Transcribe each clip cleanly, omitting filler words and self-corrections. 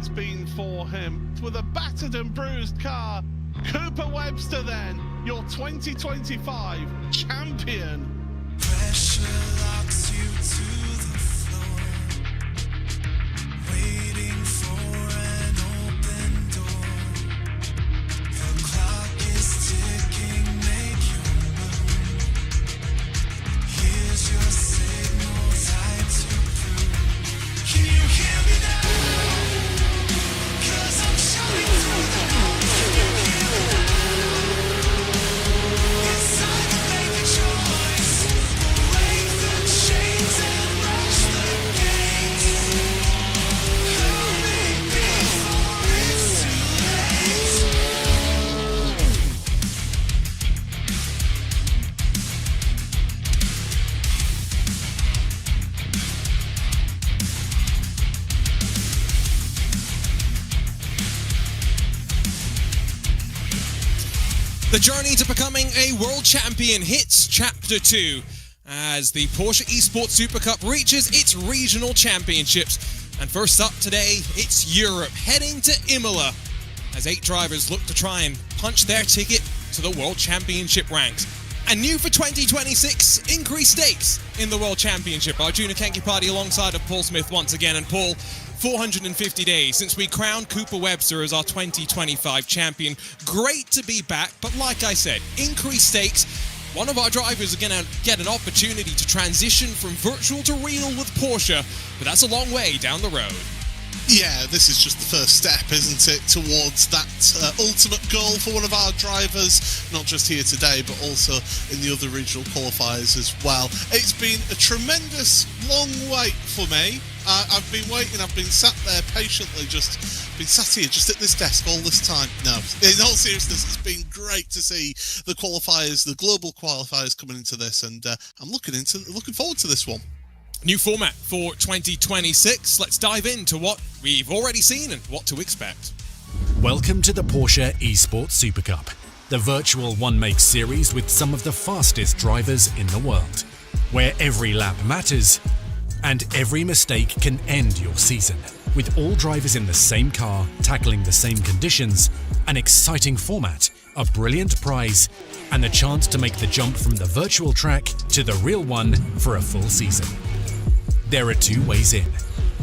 it's been for him. With a battered and bruised car, Cooper Webster then, your 2025 champion. Pressure locks you to the floor, waiting for an open door. The clock is ticking, make your move. Here's your signal, time to prove. Can you hear me now? 'Cause I'm shouting through the noise. Can you hear me now? It's time to make a choice. Break the chains and rush the gates. Help me before it's too late. The journey to becoming a world champion hits Chapter 2 as the Porsche Esports Supercup reaches its regional championships. And first up today, it's Europe, heading to Imola, as 8 drivers look to try and punch their ticket to the World Championship ranks. And new for 2026, increased stakes in the World Championship. Arjuna Kenkipati alongside of Paul Smith once again. And Paul, 450 days since we crowned Cooper Webster as our 2025 champion. Great to be back, but like I said, increased stakes. One of our drivers are going to get an opportunity to transition from virtual to real with Porsche, but that's a long way down the road. Yeah, this is just the first step, isn't it, towards that ultimate goal for one of our drivers, not just here today, but also in the other regional qualifiers as well. It's been a tremendous long wait for me. I've been waiting, I've been sat there patiently, been sat here just at this desk all this time. No, in all seriousness, it's been great to see the qualifiers, the global qualifiers coming into this, and I'm looking forward to this one. New format for 2026. Let's dive into what we've already seen and what to expect. Welcome to the Porsche Esports Supercup, the virtual one-make series with some of the fastest drivers in the world, where every lap matters and every mistake can end your season. With all drivers in the same car, tackling the same conditions, an exciting format, a brilliant prize, and the chance to make the jump from the virtual track to the real one for a full season. There are 2 ways in: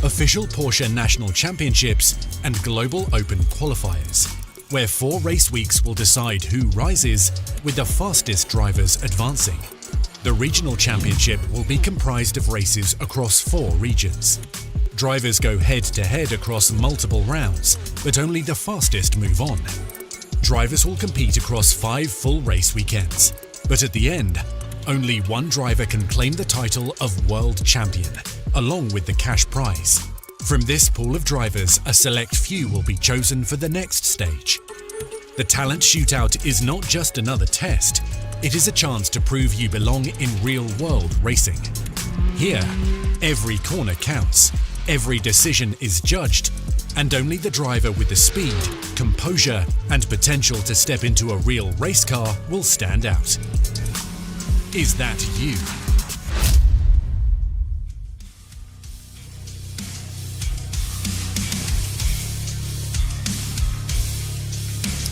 official Porsche National Championships and Global Open Qualifiers, where 4 race weeks will decide who rises, with the fastest drivers advancing. The Regional Championship will be comprised of races across 4 regions. Drivers go head-to-head across multiple rounds, but only the fastest move on. Drivers will compete across 5 full race weekends, but at the end, only one driver can claim the title of World Champion, along with the cash prize. From this pool of drivers, a select few will be chosen for the next stage. The talent shootout is not just another test, it is a chance to prove you belong in real-world racing. Here, every corner counts, every decision is judged, and only the driver with the speed, composure, and potential to step into a real race car will stand out. Is that you?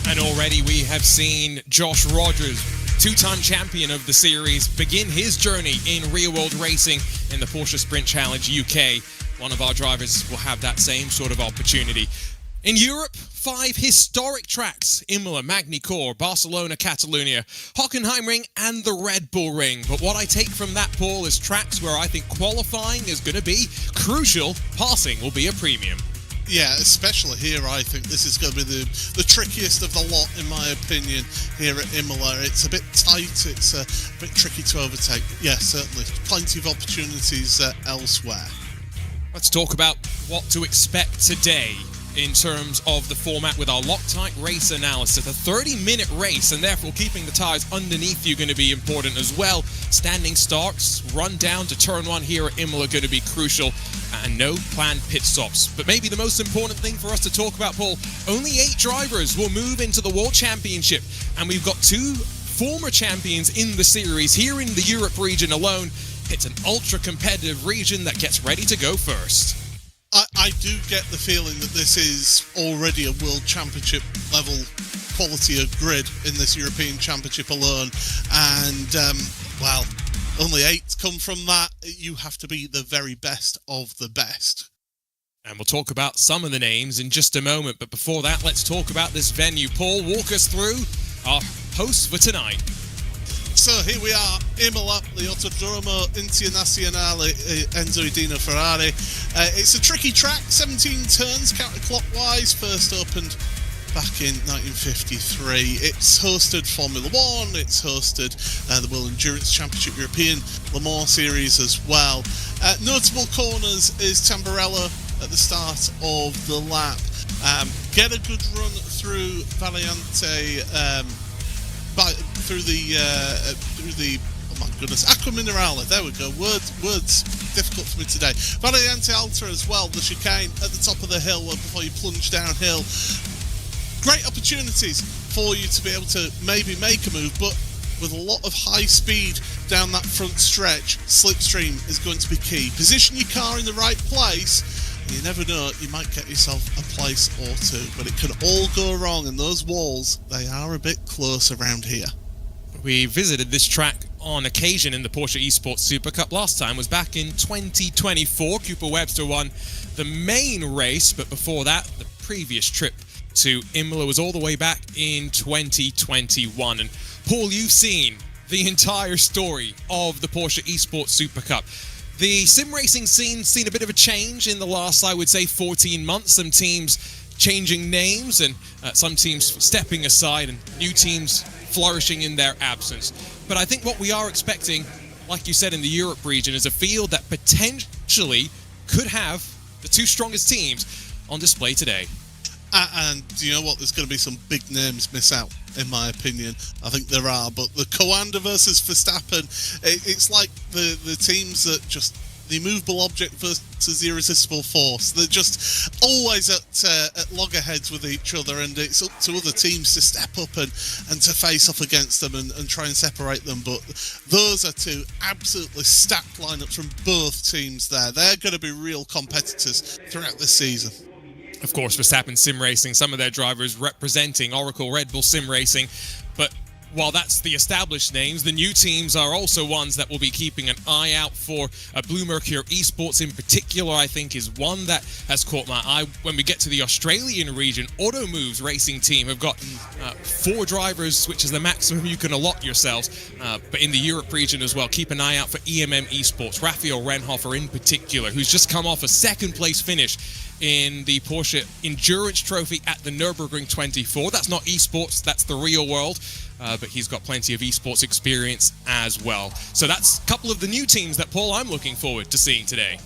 And already we have seen Josh Rogers, 2-time champion of the series, begin his journey in real-world racing in the Porsche Sprint Challenge UK. One of our drivers will have that same sort of opportunity. In Europe, 5 historic tracks: Imola, Magny-Cours, Barcelona, Catalunya, Hockenheimring and the Red Bull Ring. But what I take from that, Paul, is tracks where I think qualifying is going to be crucial. Passing will be a premium. Yeah, especially here, I think this is going to be the trickiest of the lot, in my opinion, here at Imola. It's a bit tight, it's a bit tricky to overtake. Yeah, certainly. Plenty of opportunities elsewhere. Let's talk about what to expect today in terms of the format with our Loctite race analysis. A 30-minute race, and therefore keeping the tyres underneath you going to be important as well. Standing starts, run down to turn 1 here at Imola going to be crucial, and no planned pit stops. But maybe the most important thing for us to talk about, Paul, only 8 drivers will move into the World Championship, and we've got 2 former champions in the series here in the Europe region alone. It's an ultra-competitive region that gets ready to go first. I I do get the feeling that this is already a World Championship level quality of grid in this European Championship alone. And, well, only 8 come from that. You have to be the very best of the best. And we'll talk about some of the names in just a moment. But before that, let's talk about this venue. Paul, walk us through our hosts for tonight. So here we are, Imola, the Autodromo Internazionale Enzo Edina Ferrari. It's a tricky track, 17 turns counterclockwise, first opened back in 1953. It's hosted Formula One, it's hosted the World Endurance Championship European Le Mans Series as well. Notable corners is Tamburello at the start of the lap. Get a good run through Valiante, through the oh my goodness, Acqua Minerale, there we go, words difficult for me today. Valiante Alta as well, the chicane at the top of the hill before you plunge downhill. Great opportunities for you to be able to maybe make a move, but with a lot of high speed down that front stretch, slipstream is going to be key. Position your car in the right place. You never know, you might get yourself a place or two, but it can all go wrong, and those walls, they are a bit close around here. We visited this track on occasion in the Porsche Esports Supercup. Last time was back in 2024. Cooper Webster won the main race, but before that, the previous trip to Imola was all the way back in 2021. And Paul, you've seen the entire story of the Porsche Esports Supercup. The sim racing scene's seen a bit of a change in the last, I would say, 14 months. Some teams changing names and some teams stepping aside and new teams flourishing in their absence. But I think what we are expecting, like you said, in the Europe region, is a field that potentially could have the 2 strongest teams on display today. And do you know what? There's going to be some big names miss out, in my opinion. I think there are. But the Coanda versus Verstappen, it's like the teams that just the immovable object versus the irresistible force. They're just always at loggerheads with each other, and it's up to other teams to step up and to face off against them and try and separate them. But those are 2 absolutely stacked lineups from both teams there. They're going to be real competitors throughout this season. Of course, Verstappen Sim Racing, some of their drivers representing Oracle Red Bull Sim Racing. But while that's the established names, the new teams are also ones that will be keeping an eye out for. Blue Mercury Esports in particular, I think, is one that has caught my eye. When we get to the Australian region, Auto Moves Racing Team have got 4 drivers, which is the maximum you can allot yourselves. But in the Europe region as well, keep an eye out for EMM Esports. Raphael Renhofer in particular, who's just come off a 2nd place finish in the Porsche Endurance Trophy at the Nürburgring 24. That's not esports, that's the real world, but he's got plenty of esports experience as well. So that's a couple of the new teams that, Paul, I'm looking forward to seeing today.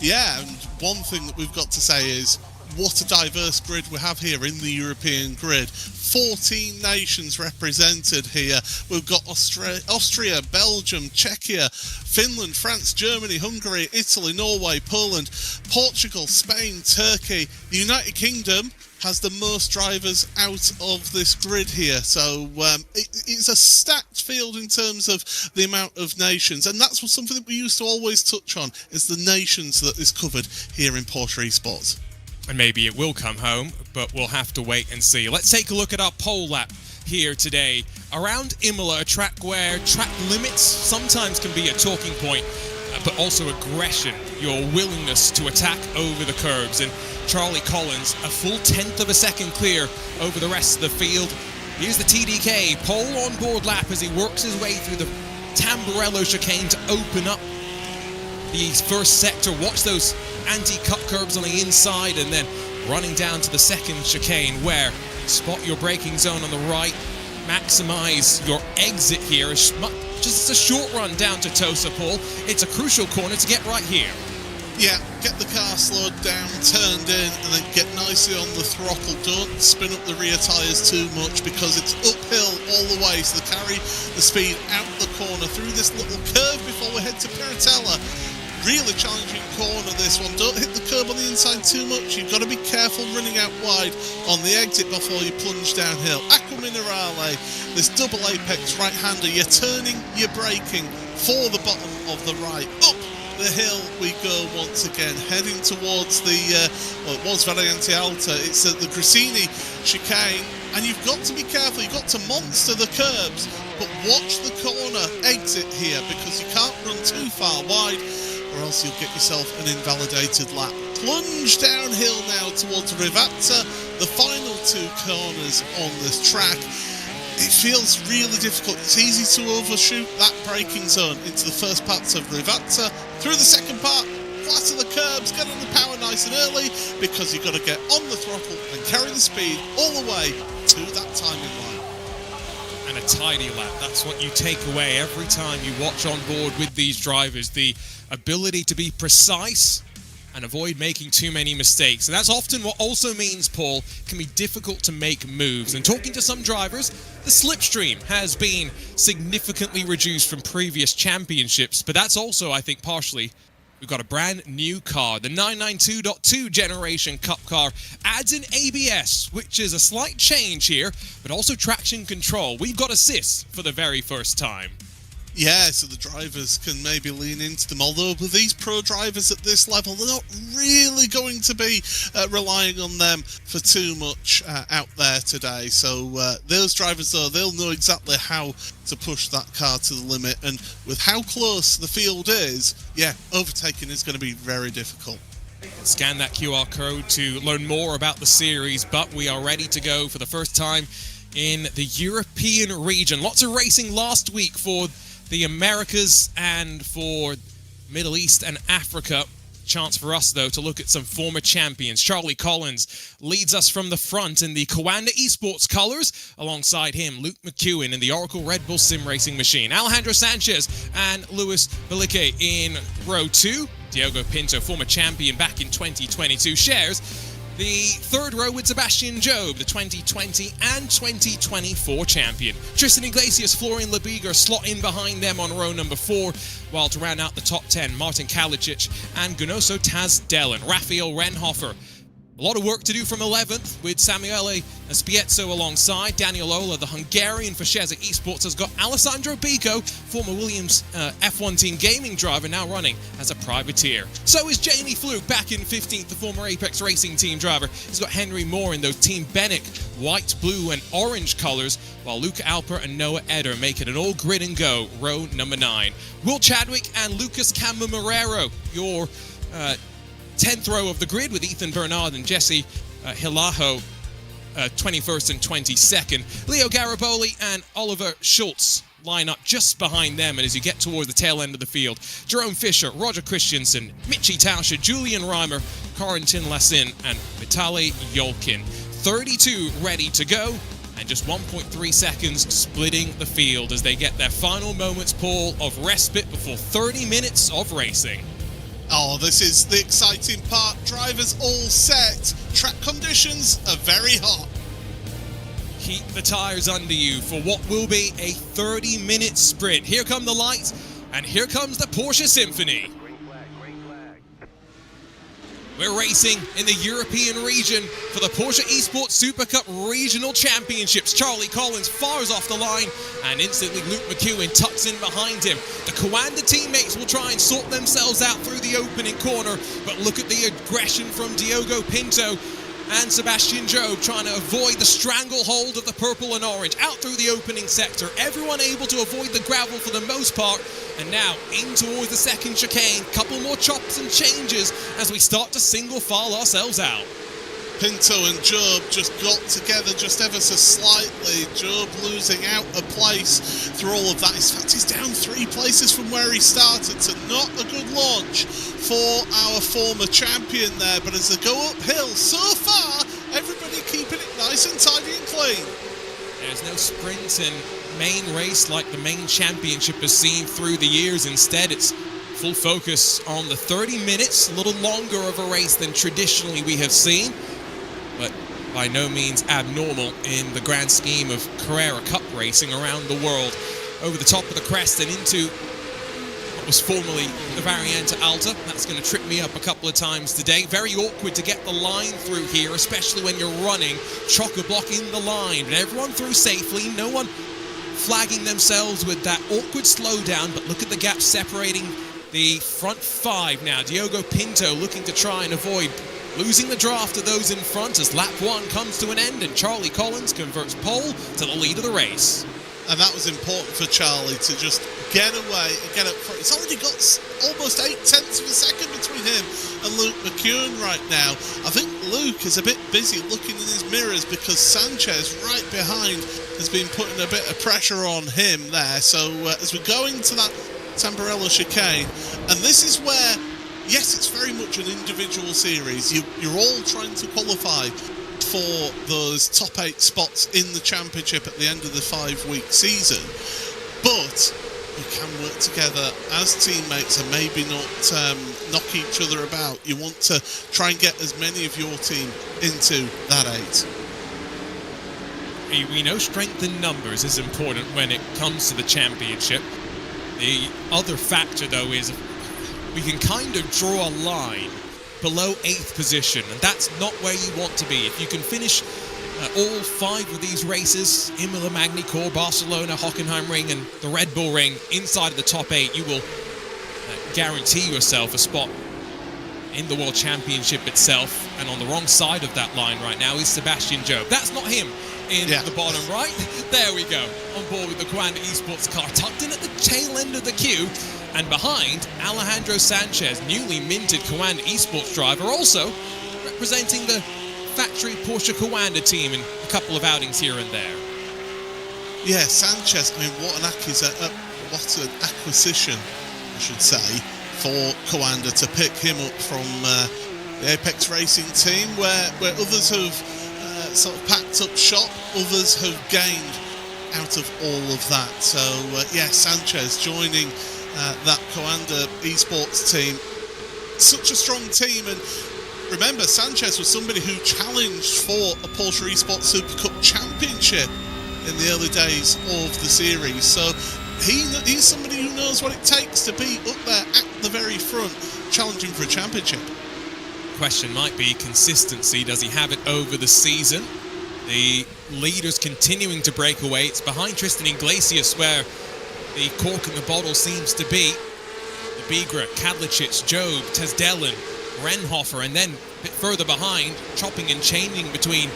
Yeah, and one thing that we've got to say is what a diverse grid we have here in the European grid. 14 nations represented here. We've got Austria, Belgium, Czechia, Finland, France, Germany, Hungary, Italy, Norway, Poland, Portugal, Spain, Turkey. The United Kingdom has the most drivers out of this grid here. So it's a stacked field in terms of the amount of nations. And that's something that we used to always touch on, is the nations that is covered here in Porsche Esports. And maybe it will come home, but we'll have to wait and see. Let's take a look at our pole lap here today. Around Imola, a track where track limits sometimes can be a talking point, but also aggression, your willingness to attack over the curbs. And Charlie Collins, a full 1/10 of a second clear over the rest of the field. Here's the TDK pole on board lap as he works his way through the Tamburello chicane to open up the first sector. Watch those anti-cut curbs on the inside, and then running down to the second chicane where spot your braking zone on the right, maximize your exit here. Just a short run down to Tosa, Paul. It's a crucial corner to get right here. Yeah, get the car slowed down, turned in, and then get nicely on the throttle. Don't spin up the rear tyres too much because it's uphill all the way, so carry the speed out the corner through this little curve before we head to Piratella. Really challenging corner, this one. Don't hit the curb on the inside too much. You've got to be careful running out wide on the exit before you plunge downhill. Acqua Minerale, this double apex right-hander. You're turning, you're braking for the bottom of the right. Up the hill we go once again, heading towards the, well, it was Variante Alta, it's at the Grissini chicane, and you've got to be careful, you've got to monster the curbs, but watch the corner exit here, because you can't run too far wide, or else you'll get yourself an invalidated lap. Plunge downhill now towards Rivazza, the final two corners on this track. It feels really difficult. It's easy to overshoot that braking zone into the first parts of Rivazza. Through the second part, flatter the curbs, get on the power nice and early, because you've got to get on the throttle and carry the speed all the way to that timing line. And a tidy lap, that's what you take away every time you watch on board with these drivers. The ability to be precise and avoid making too many mistakes. And that's often what also means, Paul, it can be difficult to make moves. And talking to some drivers, the slipstream has been significantly reduced from previous championships, but that's also, I think, partially, we've got a brand new car. The 992.2 generation Cup car adds in ABS, which is a slight change here, but also traction control. We've got assist for the very first time. Yeah, so the drivers can maybe lean into them, although with these pro drivers at this level, they're not really going to be relying on them for too much out there today. So those drivers, though, they'll know exactly how to push that car to the limit, and with how close the field is, yeah, overtaking is going to be very difficult. Scan that QR code to learn more about the series, but we are ready to go for the first time in the European region. Lots of racing last week for the Americas and for Middle East and Africa. Chance for us, though, to look at some former champions. Charlie Collins leads us from the front in the Coanda Esports colours. Alongside him, Luke McEwen in the Oracle Red Bull Sim Racing machine. Alejandro Sanchez and Luis Belique in row 2. Diogo Pinto, former champion back in 2022, shares the third row with Sebastian Job, the 2020 and 2024 champion. Tristan Iglesias, Florian Lebiger slot in behind them on row number 4, while to round out the top 10, Martin Kalicic and Gunoso Taz Dellin. Rafael Renhofer. A lot of work to do from 11th with Samuele Spiezzo alongside. Daniel Ola, the Hungarian for Sheza Esports, has got Alessandro Bico, former Williams F1 Team Gaming driver, now running as a privateer. So is Jamie Fluke back in 15th, the former Apex Racing Team driver. He's got Henry Moore in those Team Bennett white, blue and orange colours, while Luca Alper and Noah Eder make it an all grid and go, row number 9. Will Chadwick and Lucas Cammarero, your 10th row of the grid, with Ethan Bernard and Jesse Hilaho 21st and 22nd. Leo Gariboli and Oliver Schultz line up just behind them, and as you get towards the tail end of the field, Jerome Fisher, Roger Christensen, Mitchie Tauscher, Julian Reimer, Corentin Lassin and Vitaly Yolkin. 32 ready to go, and just 1.3 seconds splitting the field as they get their final moments, Paul, of respite before 30 minutes of racing. Oh, this is the exciting part. Drivers all set. Track conditions are very hot. Keep the tyres under you for what will be a 30-minute sprint. Here come the lights, and here comes the Porsche Symphony. We're racing in the European region for the Porsche Esports Supercup Regional Championships. Charlie Collins fires off the line, and instantly Luke McEwen tucks in behind him. The Coanda teammates will try and sort themselves out through the opening corner, but look at the aggression from Diogo Pinto and Sebastian Job trying to avoid the stranglehold of the purple and orange. Out through the opening sector, everyone able to avoid the gravel for the most part, and now in towards the second chicane. Couple more chops and changes as we start to single file ourselves out. Pinto and Job just got together just ever so slightly. Job losing out a place through all of that. In fact, he's down 3 places from where he started, so not a good launch for our former champion there. But as they go uphill, so far, everybody keeping it nice and tidy and clean. There's no sprint and main race like the main championship has seen through the years. Instead, it's full focus on the 30 minutes, a little longer of a race than traditionally we have seen, but by no means abnormal in the grand scheme of Carrera Cup racing around the world. Over the top of the crest and into what was formerly the Variante Alta. That's going to trip me up a couple of times today. Very awkward to get the line through here, especially when you're running chock-a-block in the line. And everyone through safely, no one flagging themselves with that awkward slowdown, but look at the gap separating the front five now. Diogo Pinto looking to try and avoid losing the draft to those in front as lap 1 comes to an end and Charlie Collins converts pole to the lead of the race. And that was important for Charlie to just get away and get up front. He's already got almost 0.8 of a second between him and Luke McEwen right now. I think Luke is a bit busy looking in his mirrors because Sanchez right behind has been putting a bit of pressure on him there. So as we go into that Tamburello chicane, and this is where, yes, it's very much an individual series. You're all trying to qualify for those top 8 spots in the championship at the end of the 5-week season, but you can work together as teammates and maybe not knock each other about. You want to try and get as many of your team into that 8. We know strength in numbers is important when it comes to the championship. The other factor, though, is we can kind of draw a line below 8th position, and that's not where you want to be. If you can finish all 5 of these races, Imola, Magny-Cours, Barcelona, Hockenheimring and the Red Bull Ring, inside of the top 8, you will guarantee yourself a spot in the World Championship itself. And on the wrong side of that line right now is Sebastian Job. That's not him in the bottom right. There we go, on board with the Coanda Esports car, tucked in at the tail end of the queue. And behind, Alejandro Sanchez, newly minted Coanda Esports driver, also representing the factory Porsche Coanda team in a couple of outings here and there. Yeah, Sanchez, I mean, what an acquisition, I should say, for Coanda to pick him up from the APAC Racing team, where others have sort of packed up shop, others have gained out of all of that. So, Sanchez joining that Coanda Esports team. Such a strong team, and remember, Sanchez was somebody who challenged for a Porsche Esports Supercup championship in the early days of the series. So he's somebody who knows what it takes to be up there at the very front, challenging for a championship. Question might be consistency. Does he have it over the season? The leaders continuing to break away. It's behind Tristan Iglesias where the cork in the bottle seems to be. The Bigra, Kadlicic, Job, Tesdelen, Renhofer, and then a bit further behind, chopping and changing between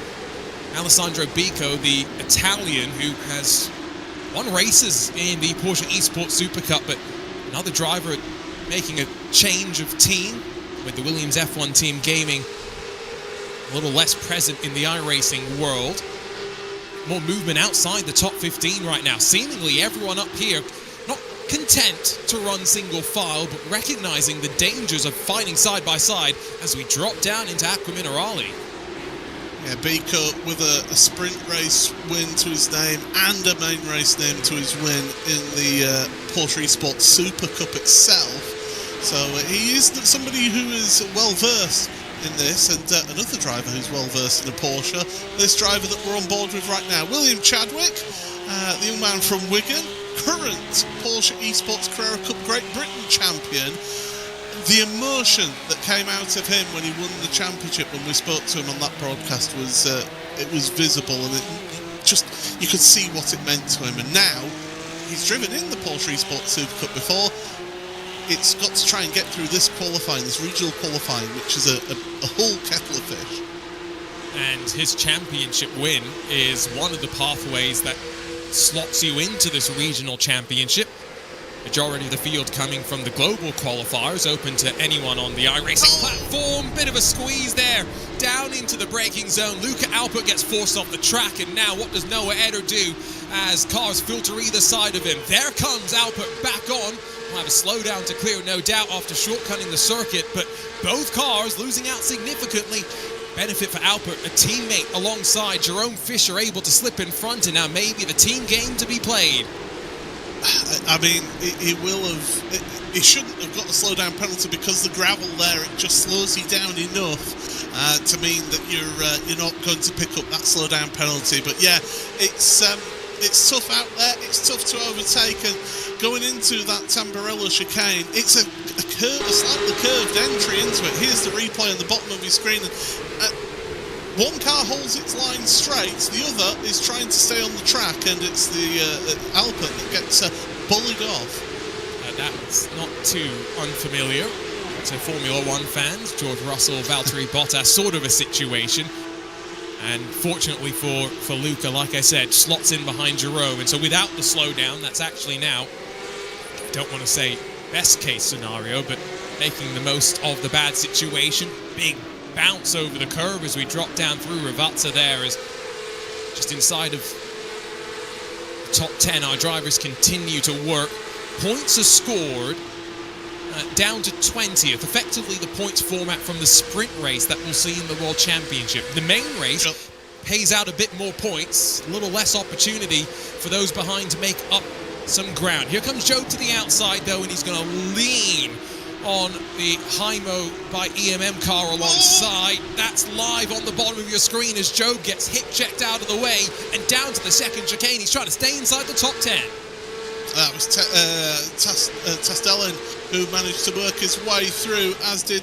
Alessandro Bico, the Italian who has won races in the Porsche Esports Supercup, but another driver making a change of team with the Williams F1 team gaming a little less present in the iRacing world. More movement outside the top 15 right now. Seemingly everyone up here not content to run single file, but recognizing the dangers of fighting side by side as we drop down into Acqua Minerale. Yeah, Bico with a sprint race win to his name and a main race name to his win in the Porsche Esports Super Cup itself. So he is somebody who is well versed in this, and another driver who's well versed in a Porsche. This driver that we're on board with right now, William Chadwick, the young man from Wigan, current Porsche Esports Carrera Cup Great Britain champion. The emotion that came out of him when he won the championship, when we spoke to him on that broadcast, was it was visible, and you could see what it meant to him. And now he's driven in the Porsche Esports Super Cup before. It's got to try and get through this qualifying, this regional qualifying, which is a whole kettle of fish. And his championship win is one of the pathways that slots you into this regional championship. Majority of the field coming from the global qualifiers, open to anyone on the iRacing platform. Bit of a squeeze there, down into the braking zone. Luca Alpert gets forced off the track, and now what does Noah Eder do as cars filter either side of him? There comes Alpert back on. We'll have a slowdown to clear, no doubt, after shortcutting the circuit, but both cars losing out significantly. Benefit for Alpert, a teammate alongside Jerome Fisher able to slip in front, and now maybe the team game to be played. I mean, he shouldn't have got a slowdown penalty because the gravel there, it just slows you down enough to mean that you're not going to pick up that slowdown penalty. But yeah, it's tough out there. It's tough to overtake, and going into that Tamburello chicane, it's a slightly curved entry into it. Here's the replay on the bottom of your screen. One car holds its line straight, the other is trying to stay on the track, and it's the Alpert that gets bullied off. That's not too unfamiliar to Formula One fans. George Russell, Valtteri Bottas sort of a situation. And fortunately for Luca, like I said, slots in behind Jerome. And so without the slowdown, that's actually now, I don't want to say best case scenario, but making the most of the bad situation. Big bounce over the curve as we drop down through Ravazza there, as just inside of the top 10 our drivers continue to work. Points are scored down to 20th, effectively the points format from the sprint race that we'll see in the World Championship. The main race pays out a bit more points, a little less opportunity for those behind to make up some ground. Here comes Joe to the outside though, and he's going to lean on the Hymo by EMM car alongside. That's live on the bottom of your screen as Joe gets hit checked out of the way and down to the second chicane. He's trying to stay inside the top 10. That was Tastelin who managed to work his way through, as did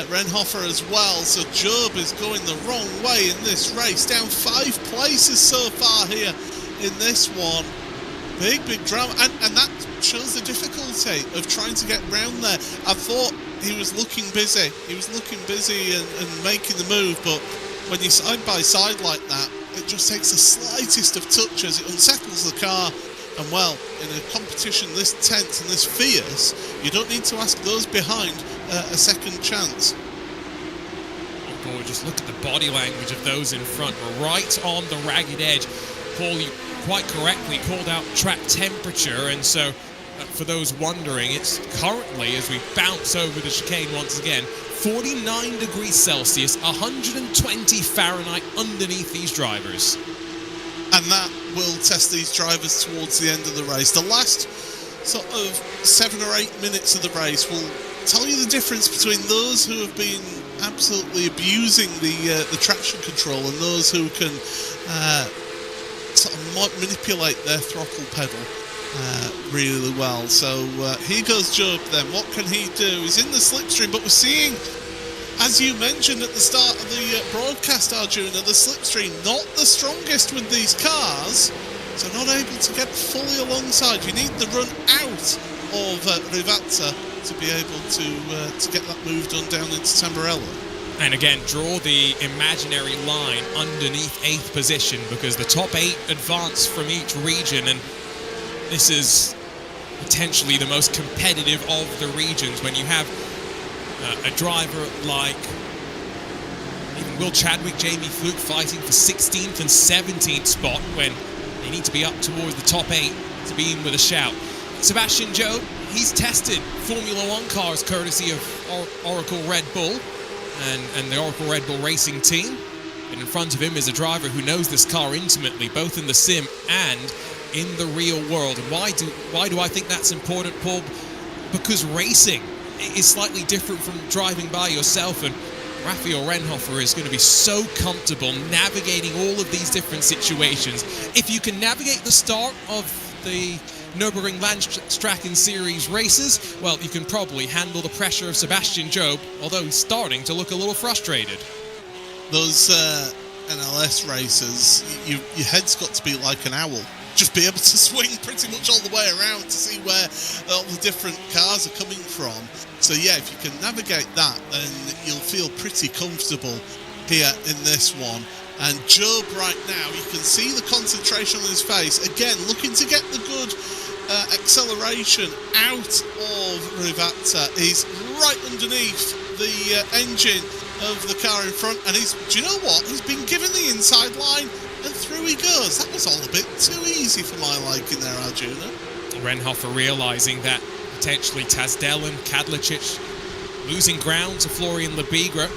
Renhofer as well. So Job is going the wrong way in this race, down 5 places so far here in this one. Big drama, and that shows the difficulty of trying to get round there. I thought he was looking busy. He was looking busy and making the move, but when you're side by side like that, it just takes the slightest of touches. It unsettles the car. And well, in a competition this tense and this fierce, you don't need to ask those behind a second chance. Oh, gorgeous. Look at the body language of those in front. We're right on the ragged edge. Paul, you quite correctly called out track temperature, and so for those wondering, it's currently, as we bounce over the chicane once again, 49 degrees Celsius, 120 Fahrenheit underneath these drivers. And that will test these drivers towards the end of the race. The last sort of 7 or 8 minutes of the race will tell you the difference between those who have been absolutely abusing the traction control and those who can sort of manipulate their throttle pedal really well. So here goes Job then. What can he do? He's in the slipstream, but we're seeing, as you mentioned at the start of the broadcast, Arjuna, the slipstream not the strongest with these cars, so not able to get fully alongside. You need the run out of Ravazza to be able to get that move done down into Tamburello. And again, draw the imaginary line underneath 8th position, because the top 8 advance from each region, and this is potentially the most competitive of the regions when you have a driver like even Will Chadwick, Jamie Fluke fighting for 16th and 17th spot when they need to be up towards the top 8 to be in with a shout. Sebastian Joe, he's tested Formula One cars courtesy of Oracle Red Bull and the Oracle Red Bull racing team. And in front of him is a driver who knows this car intimately, both in the sim and in the real world. And why do I think that's important, Paul? Because racing is slightly different from driving by yourself, and Raphael Renhofer is going to be so comfortable navigating all of these different situations. If you can navigate the start of the Nürburgring Landstraßen Series races, well, you can probably handle the pressure of Sebastian Job, although he's starting to look a little frustrated. Those NLS races, your head's got to be like an owl. Just be able to swing pretty much all the way around to see where all the different cars are coming from. So yeah, if you can navigate that, then you'll feel pretty comfortable here in this one. And Job right now, you can see the concentration on his face. Again, looking to get the good acceleration out of Ravazza. He's right underneath the engine of the car in front, and do you know what? He's been given the inside line, and through he goes. That was all a bit too easy for my liking there, Arjuna. Renhofer realising that potentially Tasdelen, Kadlicic losing ground to Florian Lebigra.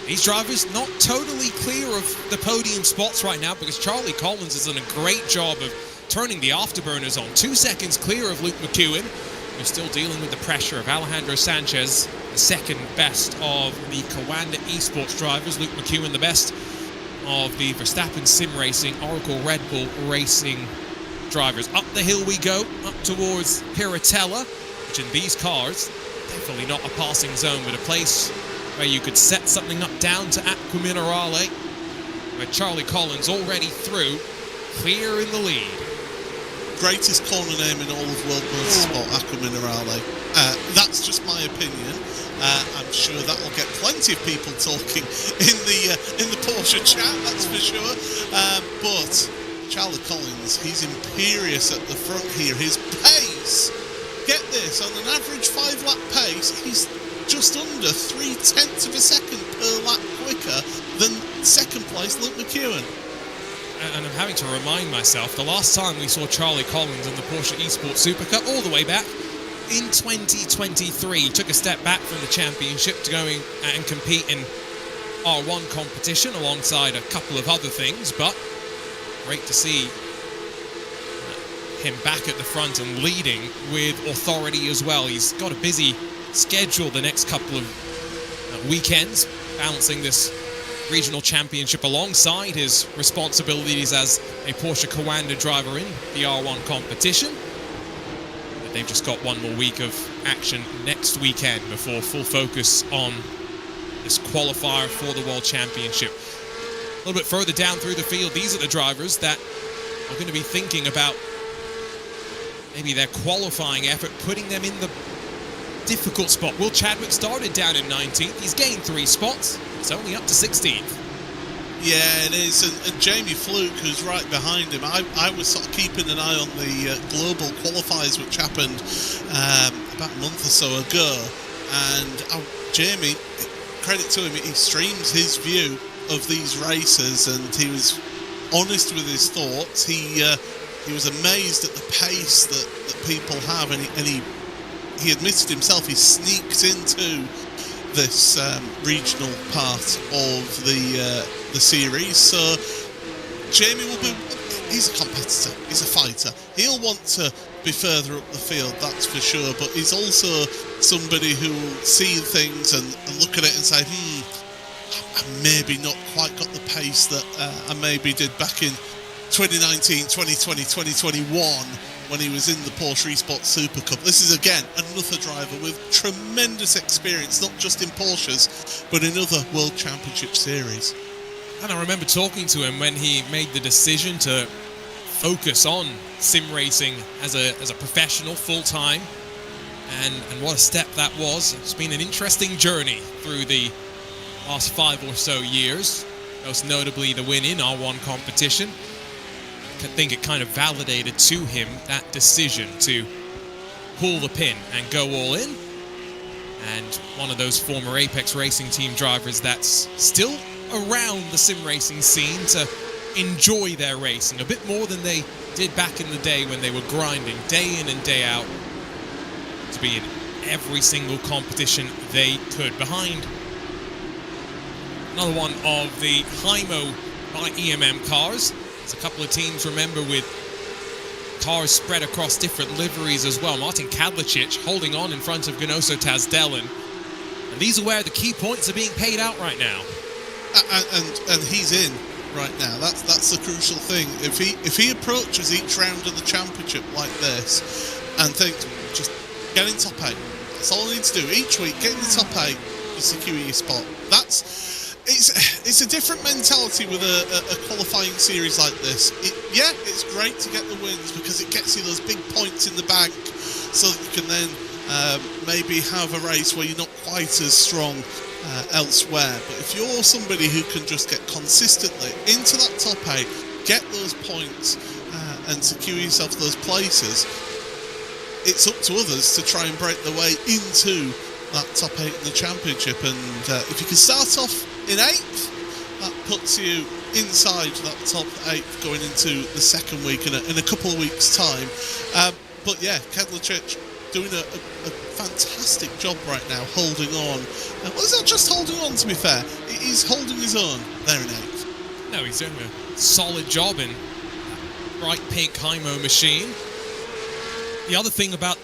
These drivers not totally clear of the podium spots right now, because Charlie Collins has done a great job of turning the afterburners on. 2 seconds clear of Luke McEwen, who's still dealing with the pressure of Alejandro Sanchez, the second best of the Coanda Esports drivers. Luke McEwen, the best of the Verstappen Sim Racing, Oracle Red Bull Racing drivers. Up the hill we go, up towards Piratella, which in these cars, definitely not a passing zone, but a place where you could set something up down to Acqua Minerale, where Charlie Collins already through, clear in the lead. greatest corner name in all of world motorsport, Aqua Minerale. That's just my opinion. I'm sure that will get plenty of people talking in the Porsche chat, that's for sure. But Charlie Collins, he's imperious at the front here. His pace, get this, on an average 5-lap pace, he's just under 0.3 of a second per lap quicker than second place Luke McEwen. And I'm having to remind myself, the last time we saw Charlie Collins in the Porsche Esports Supercup, all the way back in 2023, took a step back from the championship to going and compete in R1 competition alongside a couple of other things, but great to see him back at the front and leading with authority as well. He's got a busy schedule the next couple of weekends, balancing this regional championship alongside his responsibilities as a Porsche Coanda driver in the R1 competition. But they've just got one more week of action next weekend before full focus on this qualifier for the World Championship. A little bit further down through the field, these are the drivers that are going to be thinking about maybe their qualifying effort, putting them in the difficult spot. Will Chadwick started down in 19th. He's gained 3 spots. It's only up to 16th. Yeah, it is. And Jamie Fluke, who's right behind him, I was sort of keeping an eye on the global qualifiers, which happened about a month or so ago. And Jamie, credit to him, he streams his view of these races, and he was honest with his thoughts. He was amazed at the pace that people have, and he admitted himself he sneaked into this regional part of the series. So Jamie he's a competitor, he's a fighter. He'll want to be further up the field, that's for sure, but he's also somebody who will see things and look at it and say, I maybe not quite got the pace that I maybe did back in 2019, 2020, 2021 when he was in the Porsche Esports Supercup. This is again another driver with tremendous experience, not just in Porsches, but in other World Championship series. And I remember talking to him when he made the decision to focus on sim racing as a professional full-time, and what a step that was. It's been an interesting journey through the last 5 or so years, most notably the win in R1 competition. I think it kind of validated to him that decision to pull the pin and go all in. And one of those former APAC Racing team drivers that's still around the sim racing scene to enjoy their racing a bit more than they did back in the day when they were grinding day in and day out to be in every single competition they could. Behind another one of the Hymo by EMM cars. There's a couple of teams, remember, with cars spread across different liveries as well. Martin Kadlicic holding on in front of Ganoso Tazdelen. And these are where the key points are being paid out right now. And he's in right now. That's the crucial thing. If he approaches each round of the championship like this and thinks, just get in top 8. That's all I need to do. Each week, get in the top 8 to secure your spot. It's a different mentality with a qualifying series like this. It's great to get the wins because it gets you those big points in the bank so that you can then maybe have a race where you're not quite as strong elsewhere. But if you're somebody who can just get consistently into that top 8, get those points and secure yourself those places, it's up to others to try and break their way into that top 8 in the championship. And if you can start off in 8th, that puts you inside that top 8 going into the second week in a couple of weeks' time. But yeah, Kadlicic doing a fantastic job right now, holding on. Well, he's not just holding on, to be fair. He's holding his own there in 8th. No, he's doing a solid job in bright pink Hymo machine. The other thing about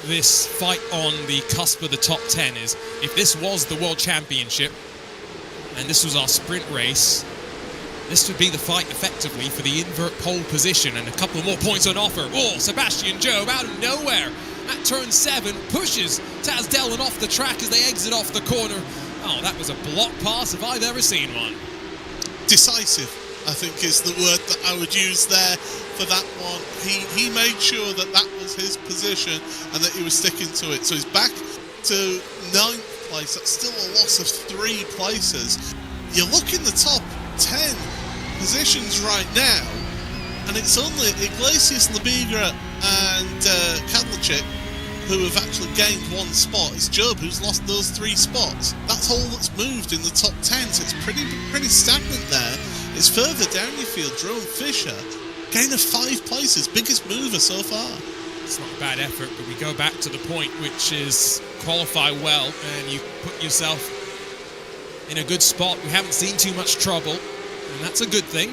this fight on the cusp of the top 10 is, if this was the World Championship and this was our sprint race, this would be the fight effectively for the invert pole position and a couple more points on offer. Oh, Sebastian Jobe out of nowhere at turn 7 pushes Tazdelen off the track as they exit off the corner. Oh, that was a block pass if I've ever seen one. Decisive, I think, is the word that I would use there. for that one. He made sure that that was his position and that he was sticking to it. So he's back to 9th place. That's still a loss of 3 places. You look in the top 10 positions right now, and it's only Iglesias, Labigra and Kadlachik who have actually gained 1 spot. It's Job who's lost those 3 spots. That's all that's moved in the top 10, so it's pretty stagnant there. It's further down your field, Jerome Fisher, gain of 5 places, biggest mover so far. It's not a bad effort, but we go back to the point, which is qualify well, and you put yourself in a good spot. We haven't seen too much trouble, and that's a good thing.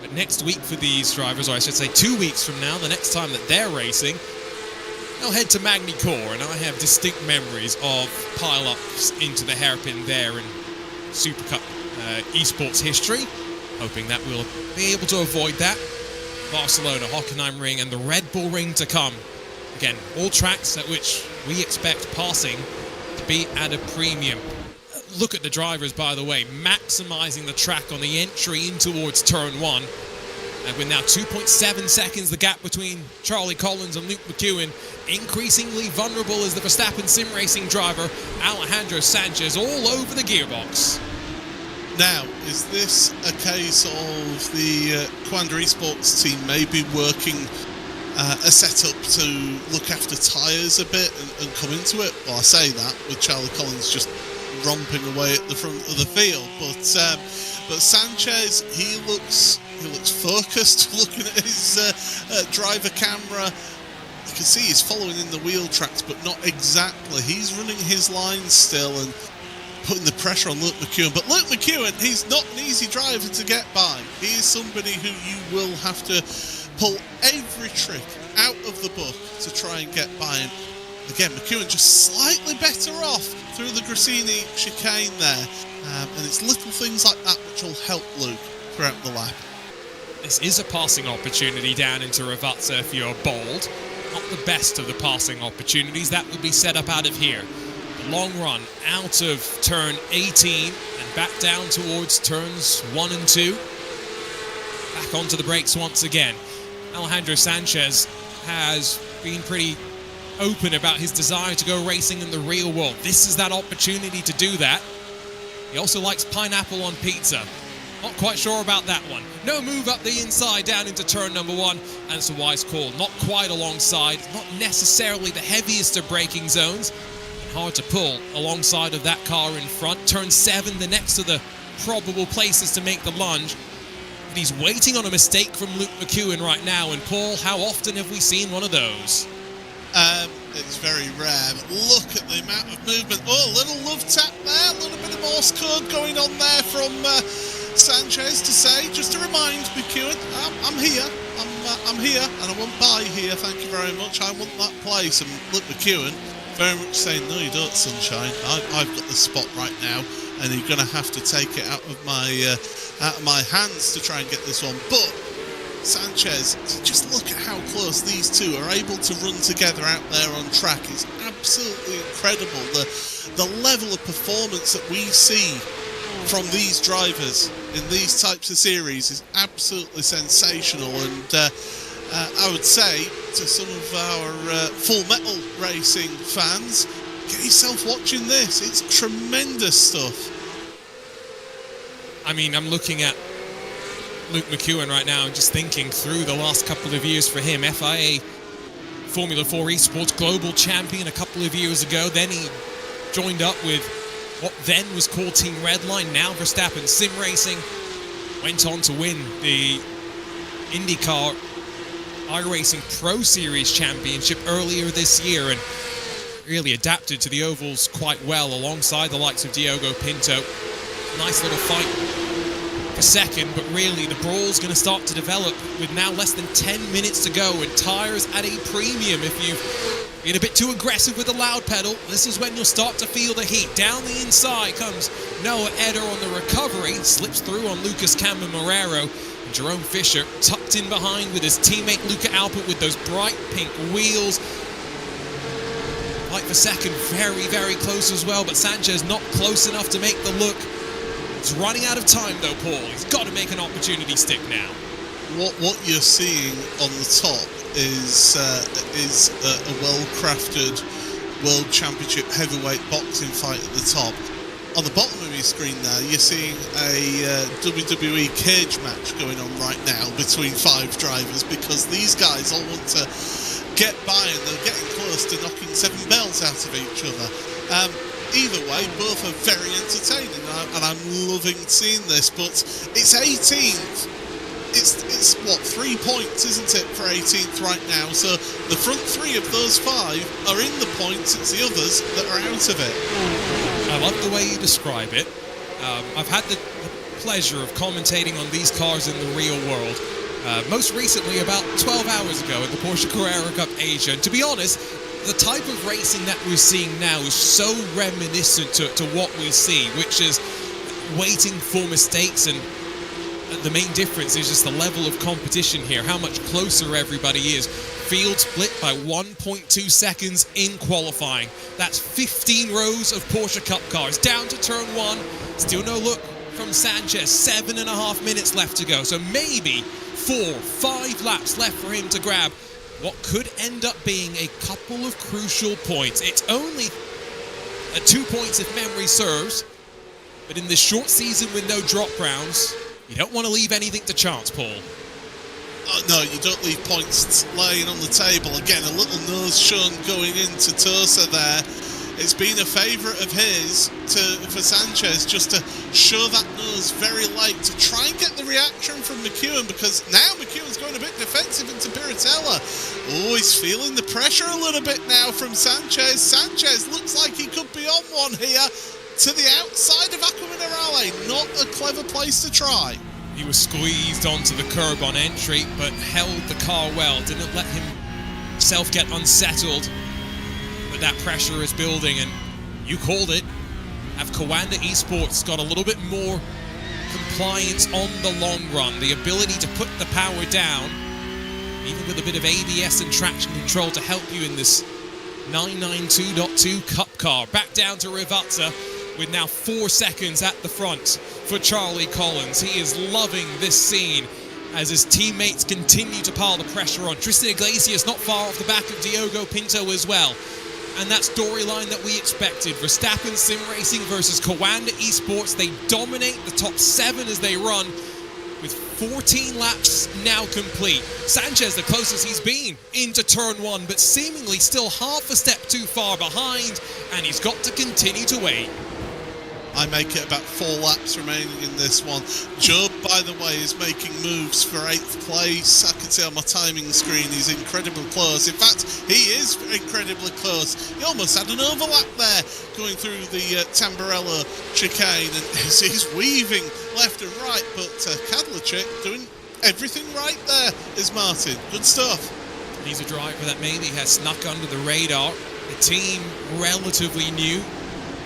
But next week for these drivers, or I should say 2 weeks from now, the next time that they're racing, they'll head to Magny-Cours, and I have distinct memories of pile-ups into the hairpin there in Supercup Esports history, hoping that we'll be able to avoid that. Barcelona, Hockenheim Ring, and the Red Bull Ring to come. Again, all tracks at which we expect passing to be at a premium. Look at the drivers, by the way, maximising the track on the entry in towards turn 1. And with now 2.7 seconds, the gap between Charlie Collins and Luke McEwen, increasingly vulnerable as the Verstappen sim racing driver, Alejandro Sanchez, all over the gearbox. Now, is this a case of the Quander Esports team maybe working a setup to look after tyres a bit and come into it? Well, I say that with Charlie Collins just romping away at the front of the field, but Sanchez, he looks focused. Looking at his driver camera, you can see he's following in the wheel tracks, but not exactly. He's running his lines still and putting the pressure on Luke McEwen. But Luke McEwen, he's not an easy driver to get by. He is somebody who you will have to pull every trick out of the book to try and get by him. Again, McEwen just slightly better off through the Grassini chicane there. And it's little things like that which will help Luke throughout the lap. This is a passing opportunity down into Ravazza if you're bold. Not the best of the passing opportunities. That would be set up out of here. Long run out of turn 18 and back down towards turns 1 and 2. Back onto the brakes once again. Alejandro Sanchez has been pretty open about his desire to go racing in the real world. This is that opportunity to do that. He also likes pineapple on pizza. Not quite sure about that one. No move up the inside down into turn number 1, and it's a wise call. Not quite alongside, not necessarily the heaviest of braking zones. Hard to pull alongside of that car in front. Turn 7, the next of the probable places to make the lunge. But he's waiting on a mistake from Luke McEwen right now. And Paul, how often have we seen one of those? It's very rare, but look at the amount of movement. Oh, a little love tap there, a little bit of Morse code going on there from Sanchez to say, just to remind McEwen, I'm here, I'm here, and I won't buy here, thank you very much, I want that place. And Luke McEwen very much saying, no you don't, sunshine, I've got the spot right now, and you're going to have to take it out of my hands to try and get this one. But Sanchez, just look at how close these two are able to run together out there on track. It's absolutely incredible. The level of performance that we see from these drivers in these types of series is absolutely sensational. And I would say to some of our Full Metal Racing fans, get yourself watching this. It's tremendous stuff. I mean, I'm looking at Luke McEwen right now and just thinking through the last couple of years for him. FIA Formula 4 Esports Global Champion a couple of years ago. Then he joined up with what then was called Team Redline, now Verstappen Sim Racing. Went on to win the IndyCar iRacing Pro Series Championship earlier this year and really adapted to the ovals quite well alongside the likes of Diogo Pinto. Nice little fight for second, but really the brawl's going to start to develop with now less than 10 minutes to go and tyres at a premium. If you've been a bit too aggressive with the loud pedal, this is when you'll start to feel the heat. Down the inside comes Noah Eder on the recovery, slips through on Lucas Cambermarero, and Jerome Fisher tucked in behind with his teammate Luca Alpert with those bright pink wheels. Fight for second, very, very close as well, but Sanchez not close enough to make the look. He's running out of time though, Paul. He's got to make an opportunity stick now. what you're seeing on the top is a well-crafted World Championship heavyweight boxing fight at the top. On the bottom of your screen there, you're seeing a WWE cage match going on right now between 5 drivers, because these guys all want to get by and they're getting close to knocking 7 belts out of each other. Either way, both are very entertaining, and I'm loving seeing this, but it's 18th. It's what, 3 points, isn't it, for 18th right now? So the front 3 of those 5 are in the points. It's the others that are out of it. I love the way you describe it. I've had the pleasure of commentating on these cars in the real world. Most recently, about 12 hours ago, at the Porsche Carrera Cup Asia. And to be honest, the type of racing that we're seeing now is so reminiscent to what we see, which is waiting for mistakes, and the main difference is just the level of competition here, how much closer everybody is. Field split by 1.2 seconds in qualifying. That's 15 rows of Porsche Cup cars down to turn 1. Still no look from Sanchez. 7.5 minutes left to go. So maybe 4-5 laps left for him to grab what could end up being a couple of crucial points. It's only 2 points if memory serves, but in this short season with no drop rounds, you don't want to leave anything to chance, Paul. No, you don't leave points laying on the table. Again, a little nose shun going into Tosa there. It's been a favourite of his for Sanchez just to show that nose very late to try and get the reaction from McEwen, because now McEwen's going a bit defensive into Piratella. Oh, he's feeling the pressure a little bit now from Sanchez. Sanchez looks like he could be on one here to the outside of Aqua Minerale. Not a clever place to try. He was squeezed onto the curb on entry, but held the car well, didn't let himself get unsettled. But that pressure is building, and you called it. Have Coanda Esports got a little bit more compliance on the long run, the ability to put the power down, even with a bit of ABS and traction control to help you in this 992.2 Cup car. Back down to Rivazza with now 4 seconds at the front for Charlie Collins. He is loving this scene as his teammates continue to pile the pressure on. Tristan Iglesias not far off the back of Diogo Pinto as well. And that storyline that we expected. Verstappen Sim Racing versus Coanda Esports. They dominate the top 7 as they run, with 14 laps now complete. Sanchez the closest he's been into turn 1, but seemingly still half a step too far behind, and he's got to continue to wait. I make it about 4 laps remaining in this one. Job, by the way, is making moves for 8th place. I can see on my timing screen he's incredibly close. In fact, he is incredibly close. He almost had an overlap there going through the Tamburello chicane, and he's weaving left and right, but Kadlacik doing everything right there is Martin. Good stuff. He's a driver that maybe has snuck under the radar. The team relatively new.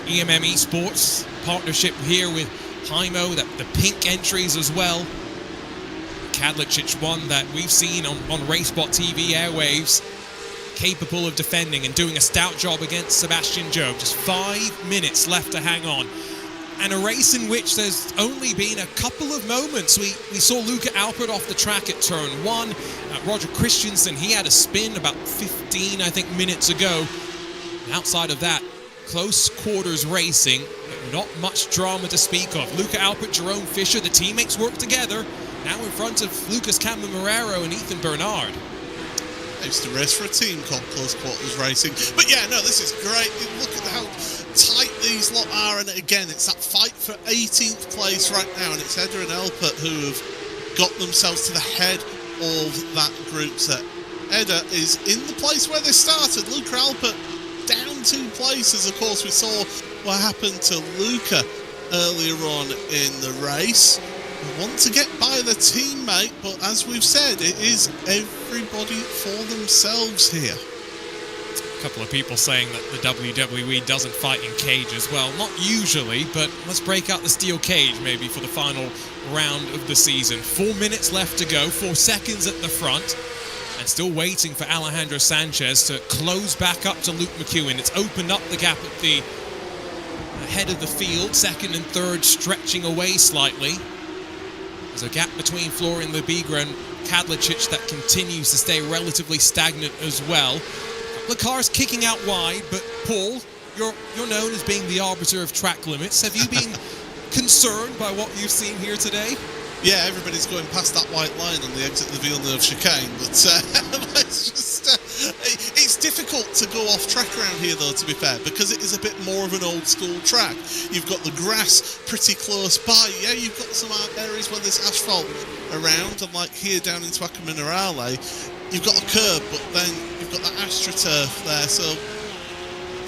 EMM Esports partnership here with Hymo, the pink entries as well. Kadlacik, one that we've seen on Racebot TV airwaves, capable of defending and doing a stout job against Sebastian Job. Just 5 minutes left to hang on. And a race in which there's only been a couple of moments. We saw Luca Alpert off the track at turn 1. Roger Christensen, he had a spin about 15, I think, minutes ago. And outside of that, close quarters racing, but not much drama to speak of. Luca Alpert, Jerome Fisher, the teammates work together, now in front of Lucas Cammarero and Ethan Bernard. I used to race for a team called Close Quarters Racing. But yeah, no, this is great. Look at how tight these lot are, and again, it's that fight for 18th place right now, and it's Edda and Alpert who have got themselves to the head of that group set. Edda is in the place where they started. Luca Alpert down 2 places. Of course, we saw what happened to Luca earlier on in the race. We want to get by the teammate, but as we've said, it is everybody for themselves here. A couple of people saying that the WWE doesn't fight in cages. Well, not usually, but let's break out the steel cage maybe for the final round of the season. 4 minutes left to go, 4 seconds at the front. And still waiting for Alejandro Sanchez to close back up to Luke McEwen. It's opened up the gap at the head of the field. 2nd and 3rd stretching away slightly. There's a gap between Florian Lebigra and Kadlicic that continues to stay relatively stagnant as well. A couple of cars kicking out wide, but Paul, you're known as being the arbiter of track limits. Have you been concerned by what you've seen here today? Yeah, everybody's going past that white line on the exit of the Villeneuve chicane, but it's difficult to go off track around here, though, to be fair, because it is a bit more of an old school track. You've got the grass pretty close by. Yeah, you've got some areas where there's asphalt around, and like here down into Acca Minerale, you've got a curb, but then you've got that AstroTurf there, so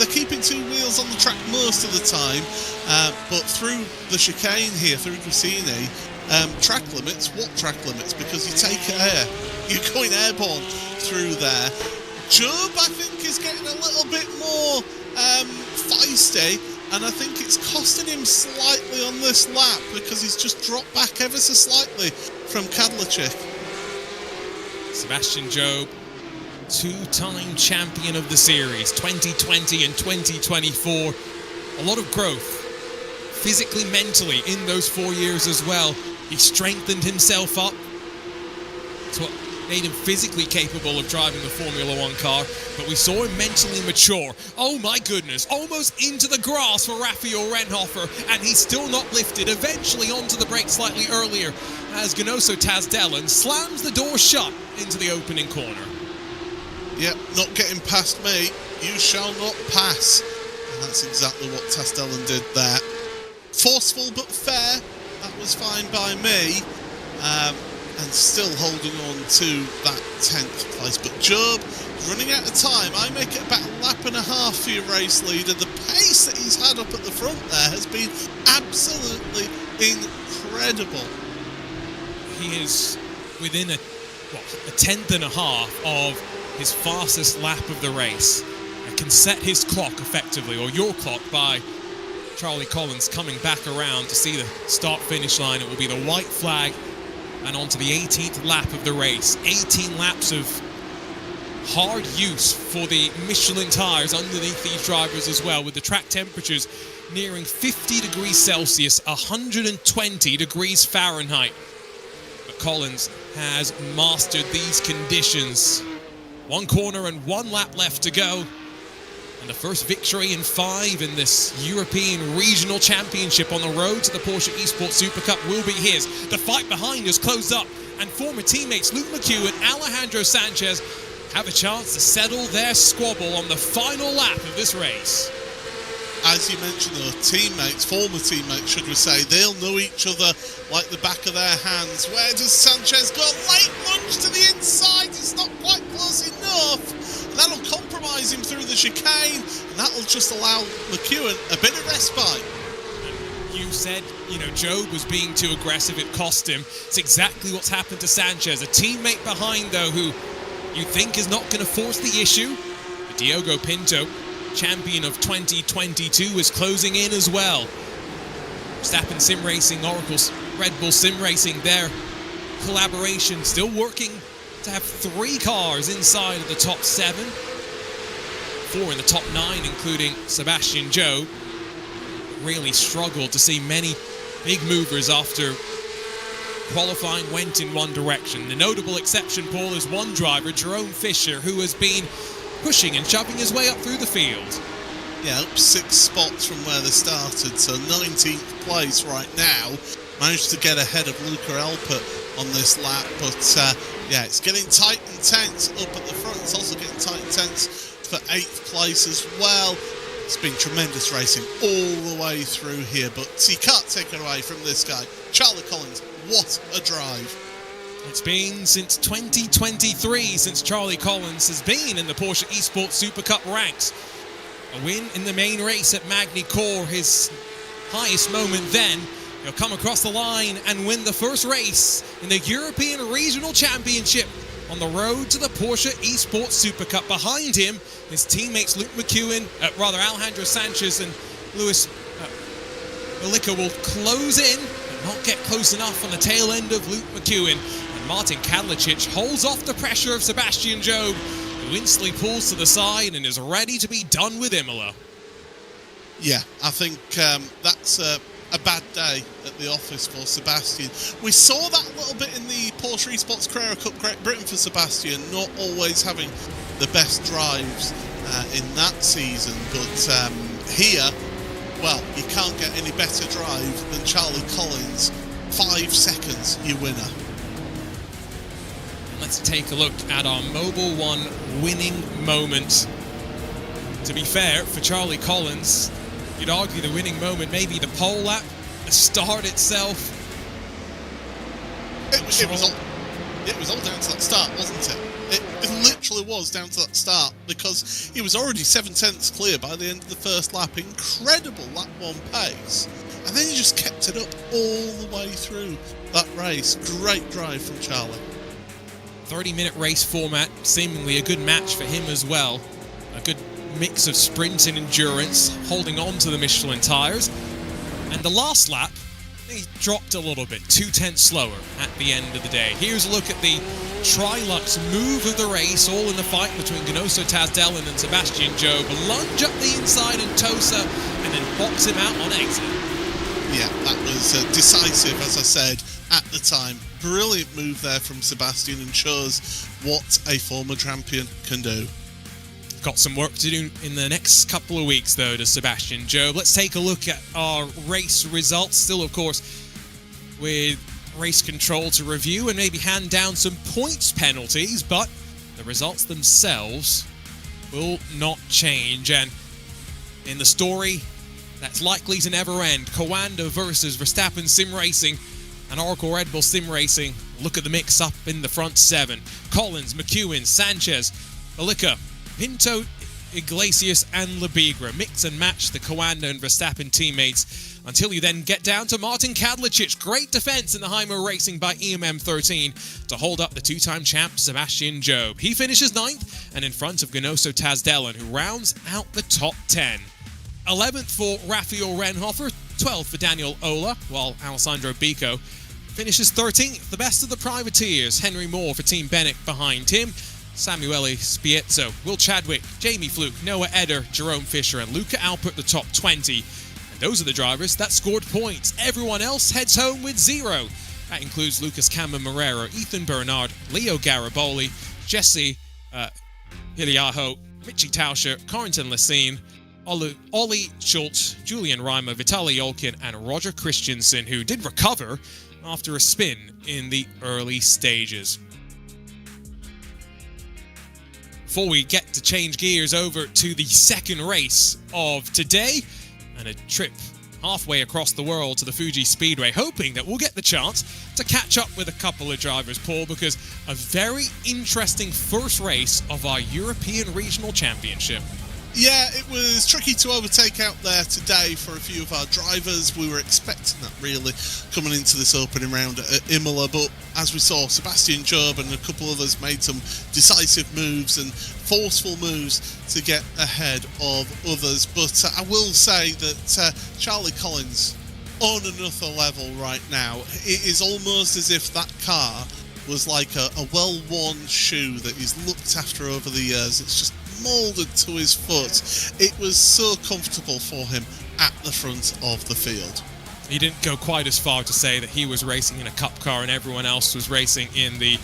they're keeping two wheels on the track most of the time, but through the chicane here, through Grassini, track limits, what track limits? Because you take air, you're going airborne through there. Job, I think, is getting a little bit more feisty, and I think it's costing him slightly on this lap because he's just dropped back ever so slightly from Kadlicic. Sebastian Job, two-time champion of the series, 2020 and 2024. A lot of growth, physically, mentally, in those 4 years as well. He strengthened himself up. It's what made him physically capable of driving the Formula One car, but we saw him mentally mature. Oh my goodness, almost into the grass for Raphael Renhofer, and he's still not lifted, eventually onto the brake slightly earlier, as Ganoso Tasdellen slams the door shut into the opening corner. Yep, not getting past me, you shall not pass. And that's exactly what Tasdellen did there. Forceful but fair, that was fine by me. And still holding on to that 10th place. But Job running out of time. I make it about a lap and a half for your race leader. The pace that he's had up at the front there has been absolutely incredible. He is within a tenth and a half of his fastest lap of the race, and can set his clock effectively, or your clock, by Charlie Collins coming back around to see the start-finish line. It will be the white flag and onto the 18th lap of the race. 18 laps of hard use for the Michelin tyres underneath these drivers as well, with the track temperatures nearing 50 degrees Celsius, 120 degrees Fahrenheit. But Collins has mastered these conditions. One corner and one lap left to go. And the first victory in 5 in this European Regional Championship on the road to the Porsche Esports Supercup will be his. The fight behind us closed up, and former teammates Luke McHugh and Alejandro Sanchez have a chance to settle their squabble on the final lap of this race. As you mentioned, though, teammates, former teammates, should we say, they'll know each other like the back of their hands. Where does Sanchez go? Late lunge to the inside. It's not quite close enough. And that'll compromise him through the chicane, and that'll just allow McEwen a bit of respite. You said, Job was being too aggressive. It cost him. It's exactly what's happened to Sanchez. A teammate behind, though, who you think is not going to force the issue. But Diogo Pinto, champion of 2022, is closing in as well. Verstappen Sim Racing, Oracle's Red Bull Sim Racing, their collaboration still working to have 3 cars inside of the top 7. 4 in the top 9, including Sebastian Job. Really struggled to see many big movers after qualifying went in one direction. The notable exception, Paul, is one driver, Jerome Fisher, who has been pushing and shoving his way up through the field. Yeah, up 6 spots from where they started, so 19th place right now. Managed to get ahead of Luca Elpert on this lap, but yeah, it's getting tight and tense up at the front. It's also getting tight and tense for 8th place as well. It's been tremendous racing all the way through here, but you can't take it away from this guy. Charlie Collins, what a drive. It's been since 2023 since Charlie Collins has been in the Porsche Esports Supercup ranks. A win in the main race at Magny Core, his highest moment then. He'll come across the line and win the first race in the European Regional Championship on the road to the Porsche Esports Supercup. Behind him, his teammates Alejandro Sanchez and Luis Milica will close in, but not get close enough on the tail end of Luke McEwen. And Martin Kadlicic holds off the pressure of Sebastian Job, who instantly pulls to the side and is ready to be done with Imola. Yeah, I think that's a bad day at the office for Sebastian. We saw that a little bit in the Porsche Esports Carrera Cup Great Britain for Sebastian, not always having the best drives in that season, but here, well, you can't get any better drive than Charlie Collins. 5 seconds, you winner. Let's take a look at our Mobile One winning moment. To be fair, for Charlie Collins, you'd argue the winning moment may be the pole lap, the start itself. It was all down to that start, wasn't it? It literally was down to that start, because he was already 7/10 clear by the end of the first lap. Incredible lap 1 pace. And then he just kept it up all the way through that race. Great drive from Charlie. 30-minute race format, seemingly a good match for him as well. A good mix of sprint and endurance, holding on to the Michelin tyres. And the last lap, he dropped a little bit, 2/10 slower at the end of the day. Here's a look at the Trilux move of the race, all in the fight between Ganoso Tasdellen and Sebastian Job. Lunge up the inside and Tosa, and then box him out on exit. Yeah, that was decisive, as I said, at the time. Brilliant move there from Sebastian, and shows what a former champion can do. Got some work to do in the next couple of weeks, though, to Sebastian Job. Let's take a look at our race results. Still, of course, with race control to review and maybe hand down some points penalties, but the results themselves will not change. And in the story that's likely to never end, Coanda versus Verstappen Sim Racing and Oracle Red Bull Sim Racing. Look at the mix-up in the front 7. Collins, McEwen, Sanchez, Malika, Pinto, Iglesias and Labigra. Mix and match the Coanda and Verstappen teammates until you then get down to Martin Kadlicic. Great defense in the Hymo Racing by EMM 13 to hold up the 2-time champ Sebastian Job. He finishes 9th and in front of Ganoso Tasdellen, who rounds out the top 10. 11th for Rafael Renhofer, 12th for Daniel Ola, while Alessandro Bico finishes 13th. The best of the privateers, Henry Moore for Team Bennett behind him, Samuele Spiezzo, Will Chadwick, Jamie Fluke, Noah Eder, Jerome Fisher and Luca Alpert the top 20. And those are the drivers that scored points. Everyone else heads home with 0. That includes Lucas Camba Marrero, Ethan Bernard, Leo Gariboli, Jesse Hiliaho, Mitchie Tauscher, Corentin Lessine, Ollie Schultz, Julian Reimer, Vitaly Yolkin and Roger Christensen, who did recover after a spin in the early stages. Before we get to change gears over to the second race of today and a trip halfway across the world to the Fuji Speedway, hoping that we'll get the chance to catch up with a couple of drivers, Paul, because a very interesting first race of our European Regional Championship. Yeah, it was tricky to overtake out there today for a few of our drivers. We were expecting that, really, coming into this opening round at Imola, but as we saw, Sebastian Job and a couple others made some decisive moves and forceful moves to get ahead of others. But I will say that Charlie Collins on another level right now. It is almost as if that car was like a well-worn shoe that he's looked after over the years. It's just moulded to his foot. It was so comfortable for him at the front of the field. He didn't go quite as far to say that he was racing in a cup car and everyone else was racing in the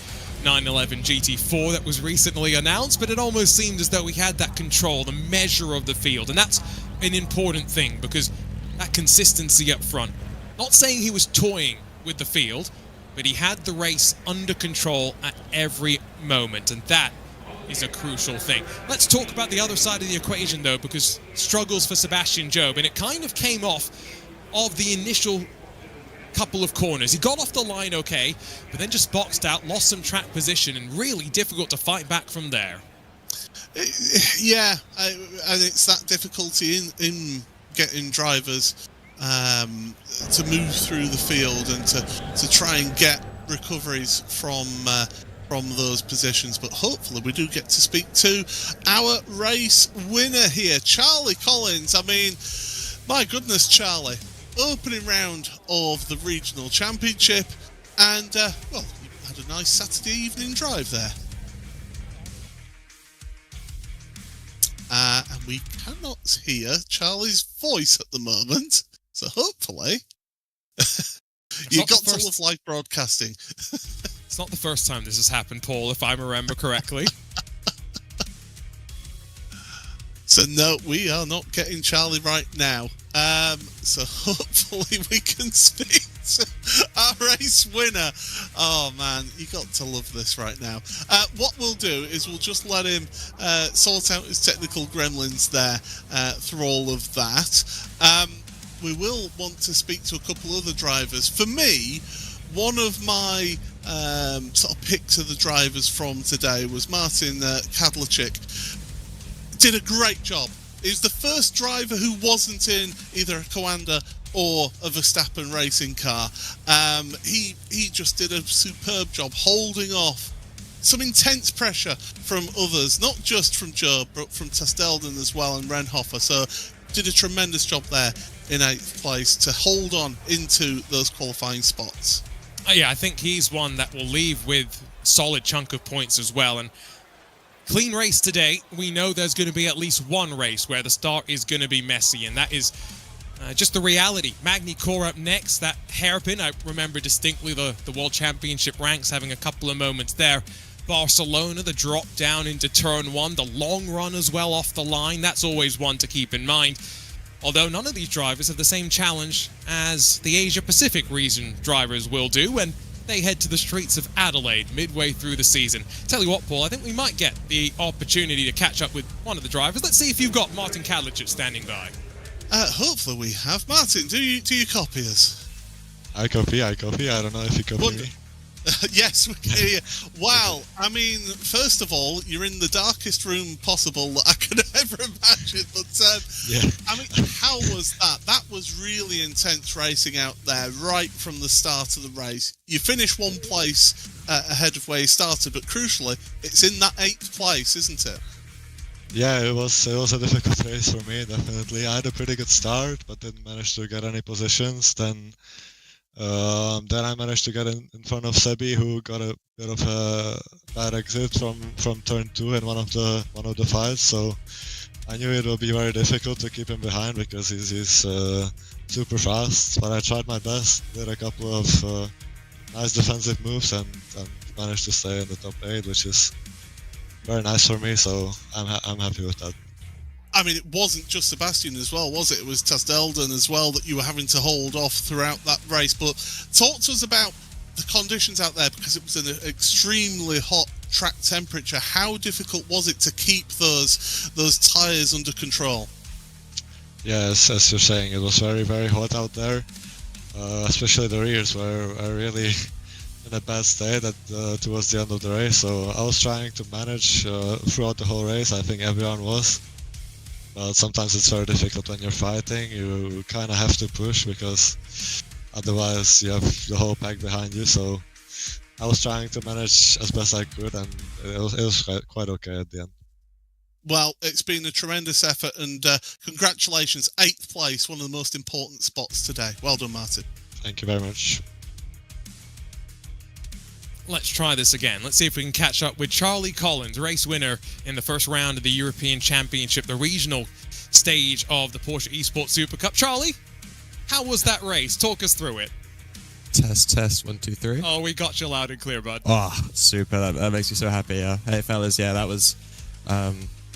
911 GT4 that was recently announced, but it almost seemed as though he had that control, the measure of the field, and that's an important thing because that consistency up front. Not saying he was toying with the field, but he had the race under control at every moment, and that is a crucial thing. Let's talk about the other side of the equation, though, because struggles for Sebastian Job, and it kind of came off of the initial couple of corners. He got off the line okay, but then just boxed out, lost some track position, and really difficult to fight back from there. Yeah, and it's that difficulty in getting drivers to move through the field and to try and get recoveries from those positions. But hopefully we do get to speak to our race winner here, Charlie Collins. I mean, my goodness, Charlie, opening round of the regional championship, and well, you had a nice Saturday evening drive there. And we cannot hear Charlie's voice at the moment, so hopefully You got to love live broadcasting. It's not the first time this has happened, Paul, if I remember correctly. So no, we are not getting Charlie right now. So hopefully we can speak to our race winner. Oh man, you got to love this right now. What we'll do is we'll just let him sort out his technical gremlins there through all of that. We will want to speak to a couple other drivers. For me, one of my sort of picks of the drivers from today was Martin Kadlachik. Did a great job. He was the first driver who wasn't in either a Coanda or a Verstappen racing car. He just did a superb job holding off some intense pressure from others, not just from Joe, but from Testelden as well and Renhofer. So did a tremendous job there in 8th place to hold on into those qualifying spots. Yeah, I think he's one that will leave with a solid chunk of points as well. And clean race today. We know there's going to be at least one race where the start is going to be messy, and that is just the reality. Magny Core up next, that hairpin. I remember distinctly the World Championship ranks having a couple of moments there. Barcelona, the drop down into turn 1, the long run as well off the line. That's always one to keep in mind. Although none of these drivers have the same challenge as the Asia Pacific region drivers will do when they head to the streets of Adelaide midway through the season. Tell you what, Paul, I think we might get the opportunity to catch up with one of the drivers. Let's see if you've got Martin Kadlachik standing by. Hopefully we have. Martin, do you copy us? I copy. I don't know if you copy me. Yes, we can hear you. Wow, I mean, first of all, you're in the darkest room possible that I could ever imagine, but Yeah. I mean, how was that? That was really intense racing out there right from the start of the race. You finish one place ahead of where you started, but crucially, it's in that 8th place, isn't it? Yeah, it was a difficult race for me, definitely. I had a pretty good start, but didn't manage to get any positions. Then I managed to get in front of Sebi, who got a bit of a bad exit from turn 2 in one of the fights. So I knew it would be very difficult to keep him behind because he's super fast. But I tried my best, did a couple of nice defensive moves, and managed to stay in the top 8, which is very nice for me. So I'm happy with that. I mean, it wasn't just Sebastian as well, was it? It was Testelden as well that you were having to hold off throughout that race. But talk to us about the conditions out there, because it was an extremely hot track temperature. How difficult was it to keep those tyres under control? Yes, as you're saying, it was very, very hot out there. Especially the rears were really in a bad state towards the end of the race. So I was trying to manage throughout the whole race. I think everyone was. But sometimes it's very difficult when you're fighting. You kind of have to push because otherwise you have the whole pack behind you. So I was trying to manage as best I could, and it was quite okay at the end. Well, it's been a tremendous effort, and congratulations, 8th place, one of the most important spots today. Well done, Martin. Thank you very much. Let's try this again. Let's see if we can catch up with Charlie Collins, race winner in the first round of the European Championship, the regional stage of the Porsche Esports Supercup. Charlie, how was that race? Talk us through it. Test, 1, 2, 3. Oh, we got you loud and clear, bud. Oh, super. That makes me so happy, yeah. Hey, fellas, yeah, that was a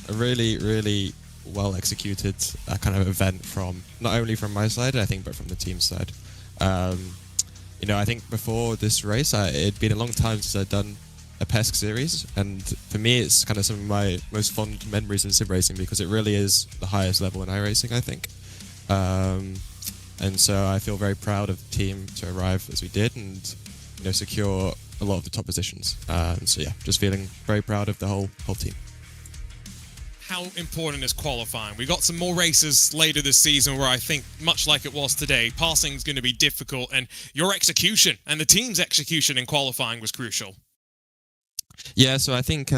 really, really well executed kind of event from, not only from my side, I think, but from the team side. You know, I think before this race, it'd been a long time since I'd done a PESC series, and for me, it's kind of some of my most fond memories in sim racing because it really is the highest level in iRacing, I think. And so I feel very proud of the team to arrive as we did and, you know, secure a lot of the top positions. So yeah, just feeling very proud of the whole team. How important is qualifying? We got some more races later this season where I think, much like it was today, passing is going to be difficult, and your execution and the team's execution in qualifying was crucial. Yeah, so I think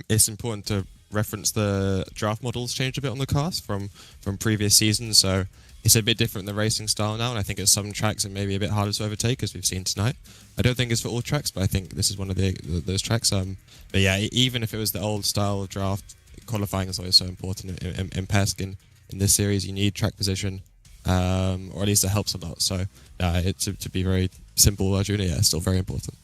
it's important to reference the draft models changed a bit on the cars from previous seasons, so it's a bit different in the racing style now, and I think at some tracks it may be a bit harder to overtake, as we've seen tonight. I don't think it's for all tracks, but I think this is one of those tracks. But yeah, even if it was the old style of draft, qualifying is always so important in PESC. In this series, you need track position, or at least it helps a lot. So to be very simple, Arjuna, yeah, it's still very important.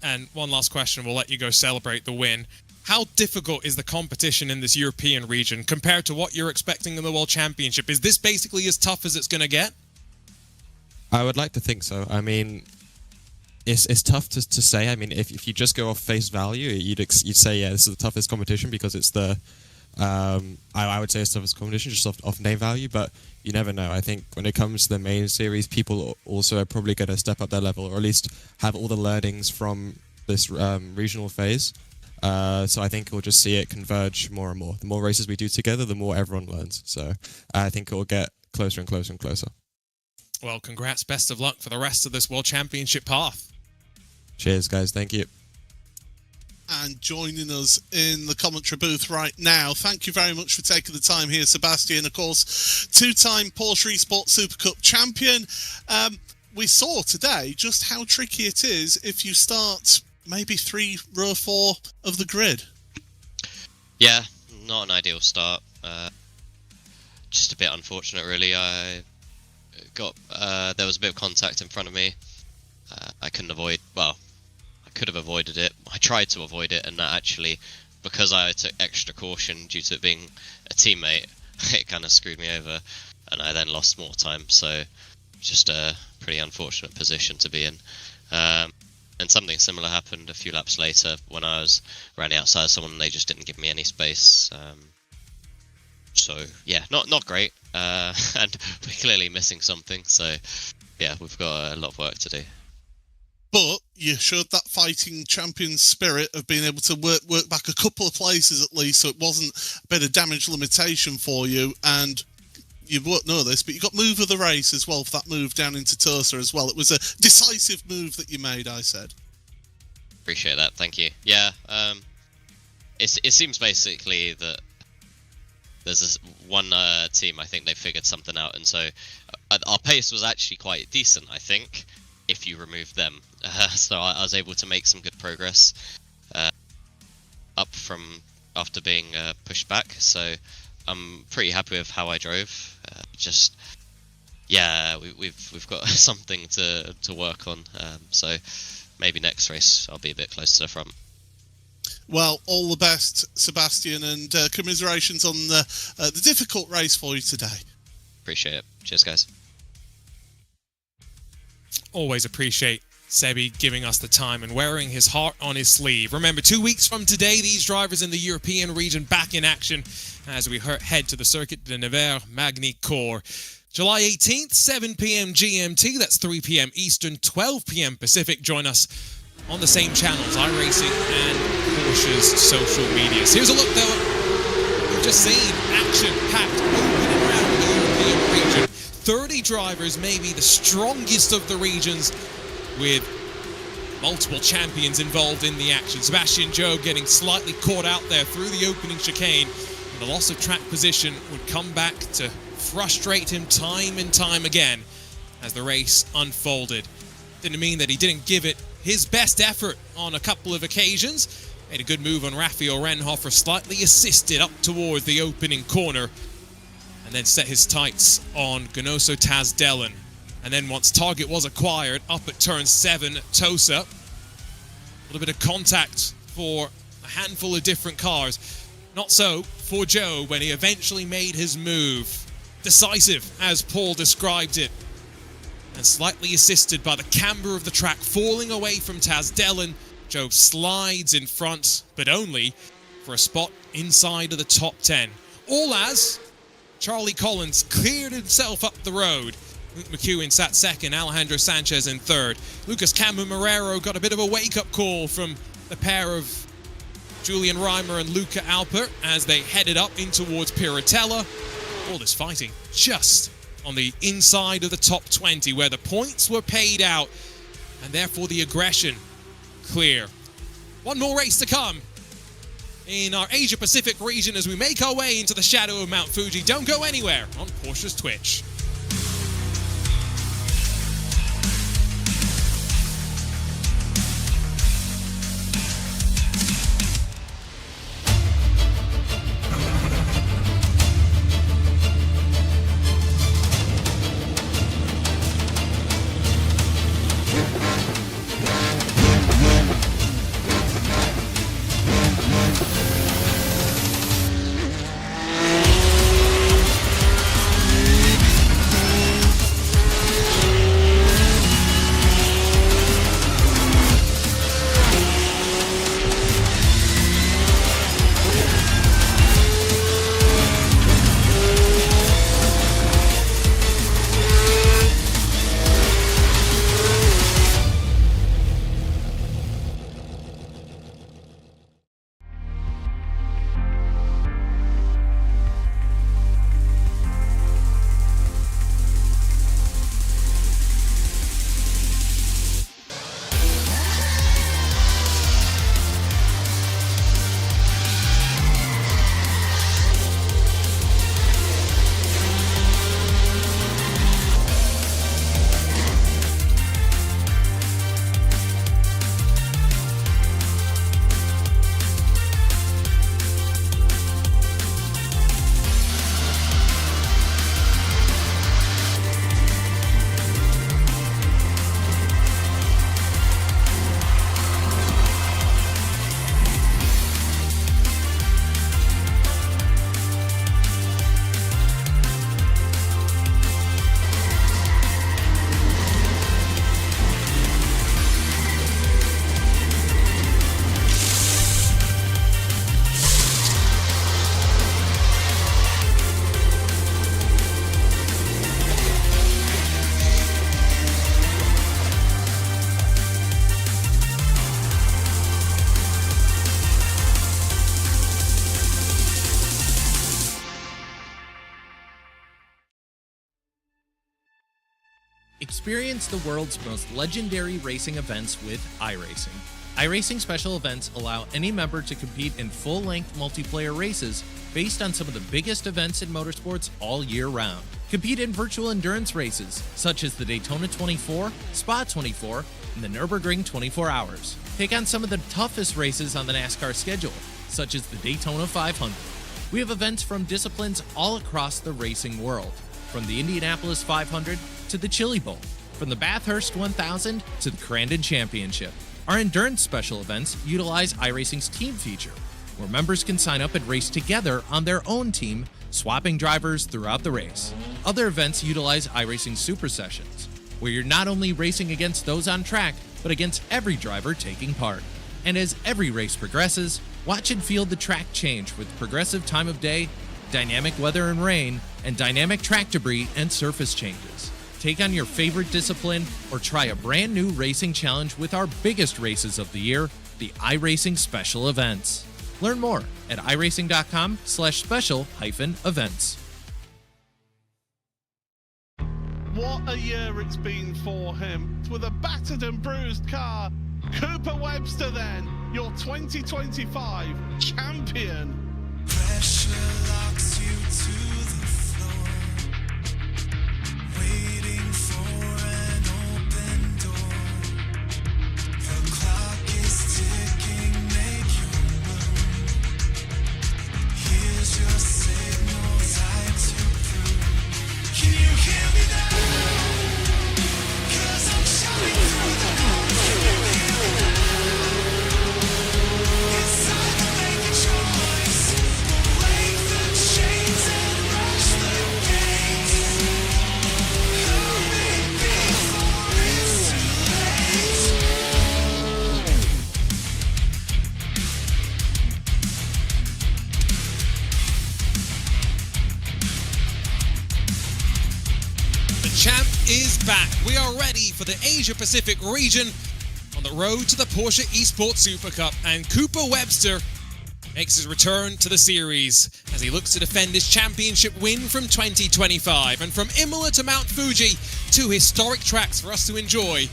And one last question, we'll let you go celebrate the win. How difficult is the competition in this European region compared to what you're expecting in the World Championship? Is this basically as tough as it's going to get? I would like to think so. I mean, it's tough to say. I mean, if you just go off face value, you'd say, yeah, this is the toughest competition because it's the... I would say it's the toughest competition just off name value, but you never know. I think when it comes to the main series, people also are probably going to step up their level, or at least have all the learnings from this regional phase. So I think we'll just see it converge more and more. The more races we do together, the more everyone learns. So I think it will get closer and closer and closer. Well, congrats. Best of luck for the rest of this World Championship path. Cheers, guys. Thank you. And joining us in the commentary booth right now, thank you very much for taking the time here, Sebastian. Of course, two-time Porsche Esports Supercup champion. We saw today just how tricky it is if you start maybe row 4 of the grid. Yeah, not an ideal start. Just a bit unfortunate, really. I got there was a bit of contact in front of me. I couldn't avoid. Well, I could have avoided it. I tried to avoid it, and that actually, because I took extra caution due to it being a teammate, it kind of screwed me over, and I then lost more time. So, just a pretty unfortunate position to be in. And something similar happened a few laps later when I was running outside someone and they just didn't give me any space. So yeah, not great. And we're clearly missing something. So yeah, we've got a lot of work to do. But you showed that fighting champion spirit of being able to work back a couple of places at least, so it wasn't a bit of damage limitation for you. And you won't know this, but you got move of the race as well for that move down into Tosa as well. It was a decisive move that you made, I said. Appreciate that, thank you. Yeah, it seems basically that there's this one team, I think they figured something out, and so our pace was actually quite decent, I think, if you removed them. So I was able to make some good progress up from after being pushed back. So I'm pretty happy with how I drove. Just yeah, we've got something to work on. So maybe next race I'll be a bit closer to the front. Well, all the best, Sebastian, and commiserations on the difficult race for you today. Appreciate it. Cheers, guys. Always appreciate Sebi giving us the time and wearing his heart on his sleeve. Remember, 2 weeks from today, these drivers in the European region back in action as we head to the Circuit de Nevers Magny-Cours. July 18th, 7 p.m. GMT, that's 3 p.m. Eastern, 12 p.m. Pacific. Join us on the same channels, iRacing and Porsche's social medias. Here's a look, though. We've just seen action-packed opening round the European region. 30 drivers, maybe the strongest of the regions, with multiple champions involved in the action. Sebastian Joe getting slightly caught out there through the opening chicane. And the loss of track position would come back to frustrate him time and time again as the race unfolded. Didn't mean that he didn't give it his best effort on a couple of occasions. Made a good move on Raphael Renhofer, slightly assisted up towards the opening corner, and then set his tights on Ganoso Taz Dellen. And then once target was acquired, up at turn 7, Tosa. A little bit of contact for a handful of different cars. Not so for Joe when he eventually made his move. Decisive, as Paul described it. And slightly assisted by the camber of the track falling away from Taz Dellen. Joe slides in front, but only for a spot inside of the top 10. All as Charlie Collins cleared himself up the road. Luke McEwen sat second, Alejandro Sanchez in third. Lucas Cammarero got a bit of a wake-up call from the pair of Julian Reimer and Luca Alpert as they headed up in towards Piratella. All this fighting just on the inside of the top 20 where the points were paid out and therefore the aggression clear. One more race to come in our Asia Pacific region as we make our way into the shadow of Mount Fuji. Don't go anywhere on Porsche's Twitch. Experience the world's most legendary racing events with iRacing. iRacing special events allow any member to compete in full-length multiplayer races based on some of the biggest events in motorsports all year round. Compete in virtual endurance races, such as the Daytona 24, Spa 24, and the Nürburgring 24 Hours. Take on some of the toughest races on the NASCAR schedule, such as the Daytona 500. We have events from disciplines all across the racing world, from the Indianapolis 500 to the Chili Bowl, from the Bathurst 1000 to the Crandon Championship. Our endurance special events utilize iRacing's team feature, where members can sign up and race together on their own team, swapping drivers throughout the race. Other events utilize iRacing Super Sessions, where you're not only racing against those on track, but against every driver taking part. And as every race progresses, watch and feel the track change with progressive time of day, dynamic weather and rain, and dynamic track debris and surface changes. Take on your favorite discipline or try a brand new racing challenge with our biggest races of the year, the iRacing Special Events. Learn more at iracing.com/special-events. What a year it's been for him. With a battered and bruised car, Cooper Webster then, your 2025 champion. Pressure locks you to the floor, waiting for an open door. The clock is ticking, make your move. Here's your signal, time to prove. Can you hear me now? 'Cause I'm shouting through the noise. Can you hear me now? It's time to make a choice. Break the chains and rush the gates. Hurry before it's too late. The champ is back. We are ready for the Asia Pacific region on the road to the Porsche Esports Supercup, and Cooper Webster makes his return to the series as he looks to defend his championship win from 2025. And from Imola to Mount Fuji, two historic tracks for us to enjoy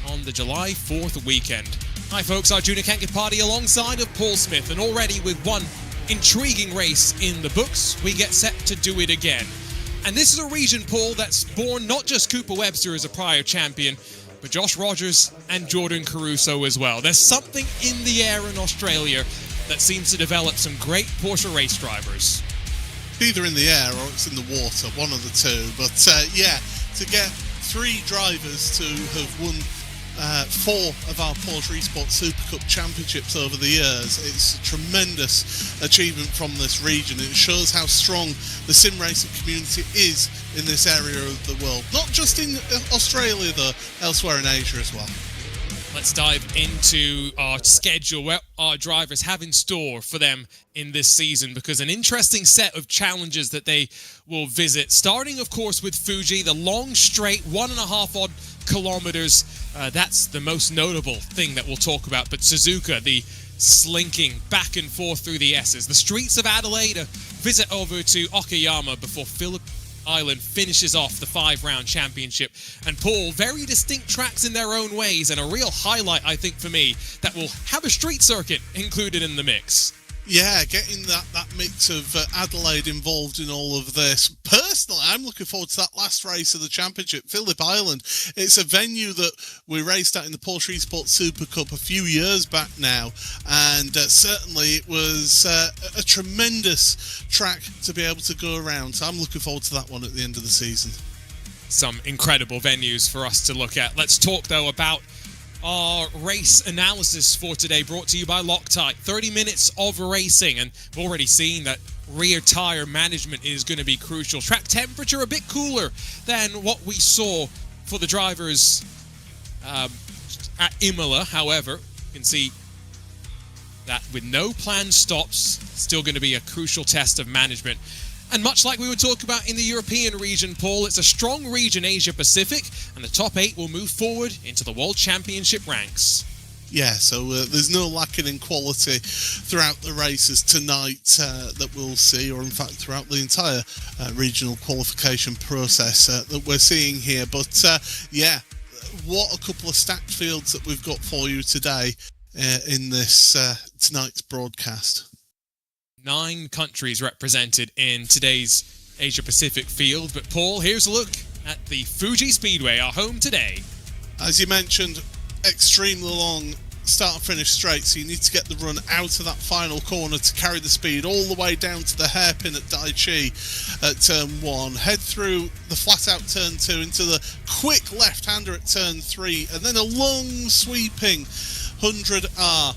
on the July 4th weekend. Hi folks, Arjuna Kankipati alongside of Paul Smith, and already with one intriguing race in the books, we get set to do it again. And this is a region, Paul, that's born not just Cooper Webster as a prior champion, but Josh Rogers and Jordan Caruso as well. There's something in the air in Australia that seems to develop some great Porsche race drivers. Either in the air or it's in the water, one of the two. But yeah, to get three drivers to have won 4 of our Porsche Esports Supercup championships over the years, it's a tremendous achievement from this region. It shows how strong the sim racing community is in this area of the world. Not just in Australia though, elsewhere in Asia as well. Let's dive into our schedule, what our drivers have in store for them in this season, because an interesting set of challenges that they will visit. Starting, of course, with Fuji, the long straight 1.5 odd kilometers. That's the most notable thing that we'll talk about. But Suzuka, the slinking back and forth through the S's. The streets of Adelaide, a visit over to Okayama before Phillip Island finishes off the 5-round championship. And Paul, very distinct tracks in their own ways, and a real highlight, I think, for me, that will have a street circuit included in the mix. Yeah, getting that mix of Adelaide involved in all of this. Personally, I'm looking forward to that last race of the championship, Phillip Island. It's a venue that we raced at in the Porsche Esports Super Cup a few years back now, and certainly it was a tremendous track to be able to go around. So I'm looking forward to that one at the end of the season. Some incredible venues for us to look at. Let's talk, though, about our race analysis for today, brought to you by Loctite. 30 minutes of racing, and we've already seen that rear tire management is going to be crucial. Track temperature a bit cooler than what we saw for the drivers at Imola. However, you can see that with no planned stops, still going to be a crucial test of management. And much like we would talk about in the European region, Paul, it's a strong region, Asia Pacific, and the top 8 will move forward into the World Championship ranks. Yeah, so there's no lacking in quality throughout the races tonight that we'll see, or in fact throughout the entire regional qualification process that we're seeing here. But yeah, what a couple of stacked fields that we've got for you today in this tonight's broadcast. 9 countries represented in today's Asia Pacific field. But Paul, here's a look at the Fuji Speedway, our home today. As you mentioned, extremely long start-finish straight, so you need to get the run out of that final corner to carry the speed all the way down to the hairpin at Daichi at turn 1, head through the flat-out turn 2 into the quick left-hander at turn 3, and then a long sweeping 100R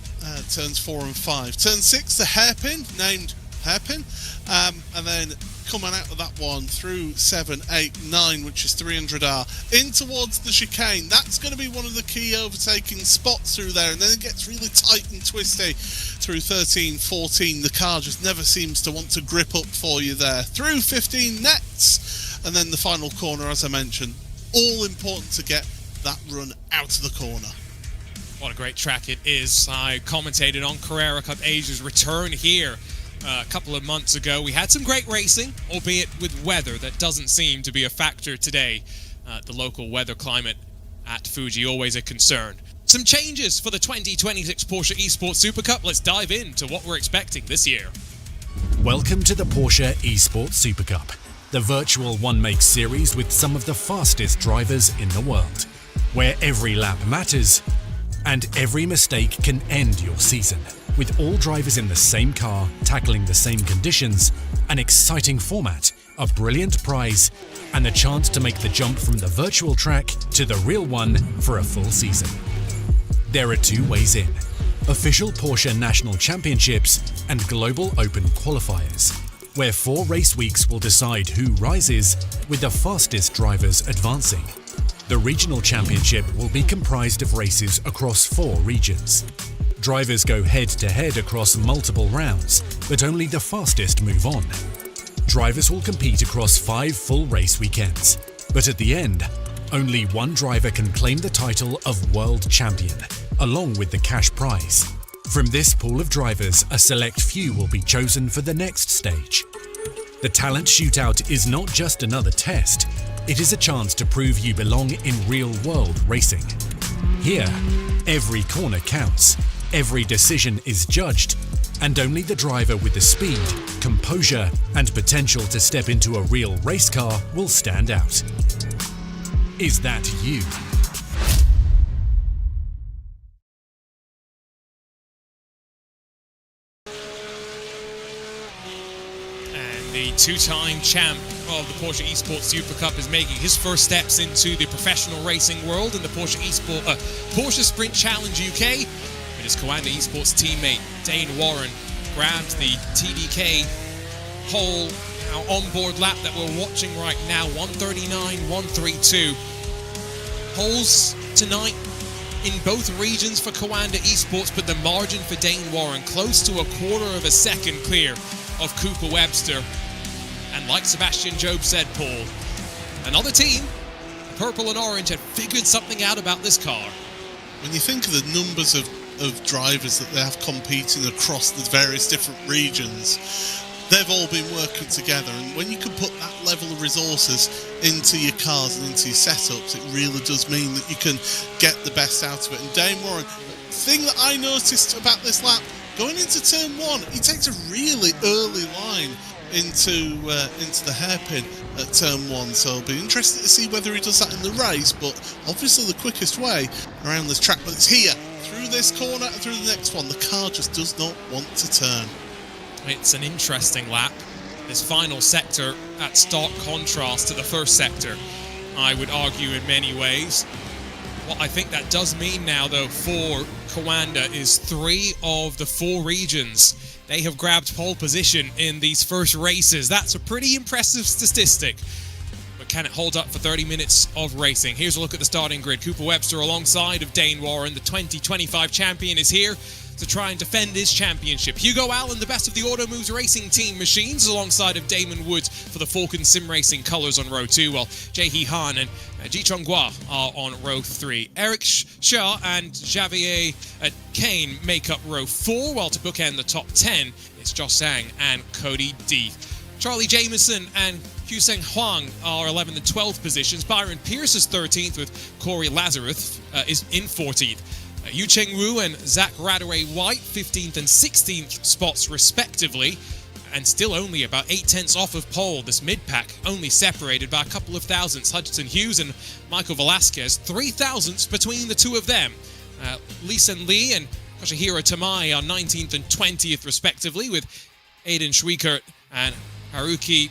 turns 4 and 5. Turn 6, the hairpin, named hairpin, and then coming out of that one through 7, 8, 9, which is 300R, in towards the chicane. That's going to be one of the key overtaking spots through there, and then it gets really tight and twisty through 13, 14. The car just never seems to want to grip up for you there. Through 15 nets, and then the final corner, as I mentioned. All important to get that run out of the corner. What a great track it is. I commentated on Carrera Cup Asia's return here a couple of months ago. We had some great racing, albeit with weather that doesn't seem to be a factor today. The local weather climate at Fuji always a concern. Some changes for the 2026 Porsche Esports Supercup. Let's dive into what we're expecting this year. Welcome to the Porsche Esports Supercup, the virtual one-make series with some of the fastest drivers in the world, where every lap matters and every mistake can end your season. With all drivers in the same car, tackling the same conditions, an exciting format, a brilliant prize, and the chance to make the jump from the virtual track to the real one for a full season. There are 2 ways in: official Porsche National Championships and Global Open Qualifiers, where 4 race weeks will decide who rises, with the fastest drivers advancing. The Regional Championship will be comprised of races across 4 regions. Drivers go head-to-head across multiple rounds, but only the fastest move on. Drivers will compete across 5 full race weekends, but at the end, only one driver can claim the title of World Champion, along with the cash prize. From this pool of drivers, a select few will be chosen for the next stage. The talent shootout is not just another test, it is a chance to prove you belong in real-world racing. Here, every corner counts, every decision is judged, and only the driver with the speed, composure, and potential to step into a real race car will stand out. Is that you? The 2-time champ of the Porsche Esports Supercup is making his first steps into the professional racing world in the Porsche Sprint Challenge UK. But his Coanda Esports teammate Dane Warren grabbed the TDK whole onboard lap that we're watching right now, 139.132. Holes tonight in both regions for Coanda Esports, but the margin for Dane Warren close to a quarter of a second clear of Cooper Webster. And like Sebastian Job said, Paul, another team, purple and orange, had figured something out about this car. When you think of the numbers of drivers that they have competing across the various different regions, they've all been working together, and when you can put that level of resources into your cars and into your setups, it really does mean that you can get the best out of it. And Dane Warren, the thing that I noticed about this lap, going into turn 1, he takes a really early line into the hairpin at turn 1, so I'll be interested to see whether he does that in the race, but obviously the quickest way around this track, but it's here, through this corner and through the next one. The car just does not want to turn. It's an interesting lap. This final sector at stark contrast to the first sector, I would argue, in many ways. What I think that does mean now, though, for Coanda is 3 of the 4 regions, they have grabbed pole position in these first races. That's a pretty impressive statistic. But can it hold up for 30 minutes of racing? Here's a look at the starting grid. Cooper Webster alongside of Dane Warren. The 2025 champion is here. to try and defend his championship. Hugo Allen, the best of the Auto Moves Racing team machines, alongside of Damon Woods for the Falcon Sim Racing colours on row 2, while Jae-hee Han and Ji Chong-gua are on row 3. Eric Shaw and Javier Kane make up row 4, while to bookend the top 10, it's Josh Zhang and Cody Deeth. Charlie Jameson and Hussein Huang are 11th and 12th positions. Byron Pierce is 13th, with Corey Lazarus is in 14th. Yu Cheng Wu and Zach Radaway White, 15th and 16th spots respectively, and still only about 8/10 off of pole. This mid-pack only separated by a couple of thousandths. Hudson Hughes and Michael Velasquez, 3 thousandths between the two of them. Lee Sen Lee and Toshihiro Tamai are 19th and 20th respectively, with Aiden Schwiekert and Haruki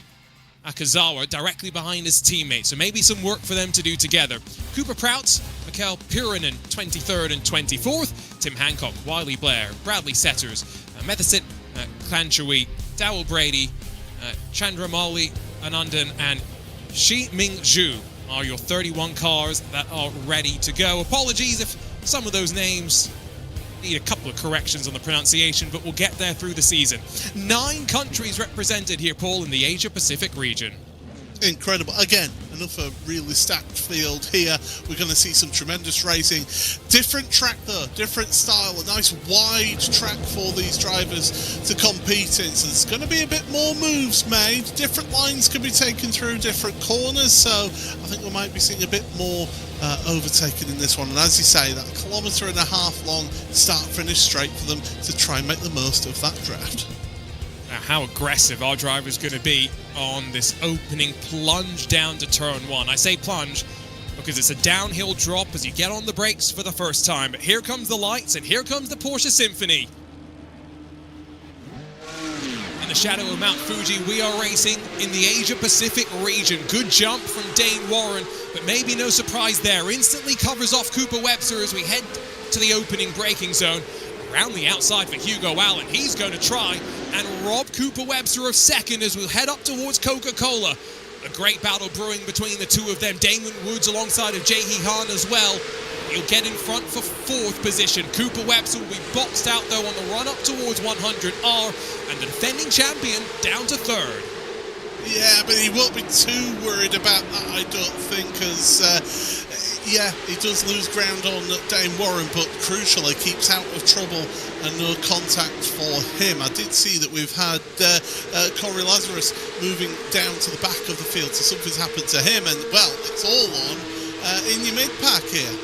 Akazawa directly behind his teammates, so maybe some work for them to do together. Cooper Prout, Mikhail Purinen, 23rd and 24th, Tim Hancock, Wiley Blair, Bradley Setters, Methasit Clanchawi, Dowell Brady, Chandramali Anandan, and Shi Ming Zhu are your 31 cars that are ready to go. Apologies if some of those names need a couple of corrections on the pronunciation, but we'll get there through the season. 9 countries represented here, Paul, in the Asia-Pacific region. Incredible. Again, another really stacked field here. We're going to see some tremendous racing. Different track though, different style, a nice wide track for these drivers to compete in. So there's going to be a bit more moves made. Different lines can be taken through different corners. So I think we might be seeing a bit more overtaken in this one. And as you say, that 1.5 km long start-finish straight for them to try and make the most of that draft. Now, how aggressive our driver's going to be on this opening plunge down to turn 1. I say plunge because it's a downhill drop as you get on the brakes for the first time. But here comes the lights and here comes the Porsche Symphony. In the shadow of Mount Fuji, we are racing in the Asia-Pacific region. Good jump from Dane Warren, but maybe no surprise there. Instantly covers off Cooper Webster as we head to the opening braking zone. Around the outside for Hugo Allen. He's going to try and rob Cooper Webster of second as we'll head up towards Coca-Cola. A great battle brewing between the two of them. Damon Woods alongside of Jae-hee Han as well. He'll get in front for 4th position. Cooper Webster will be boxed out though on the run up towards 100R, and the defending champion down to 3rd. Yeah, but he won't be too worried about that, I don't think, as yeah, he does lose ground on Dane Warren, but crucially keeps out of trouble and no contact for him. I did see that we've had Corey Lazarus moving down to the back of the field, so something's happened to him, and well, it's all on in your mid-pack here.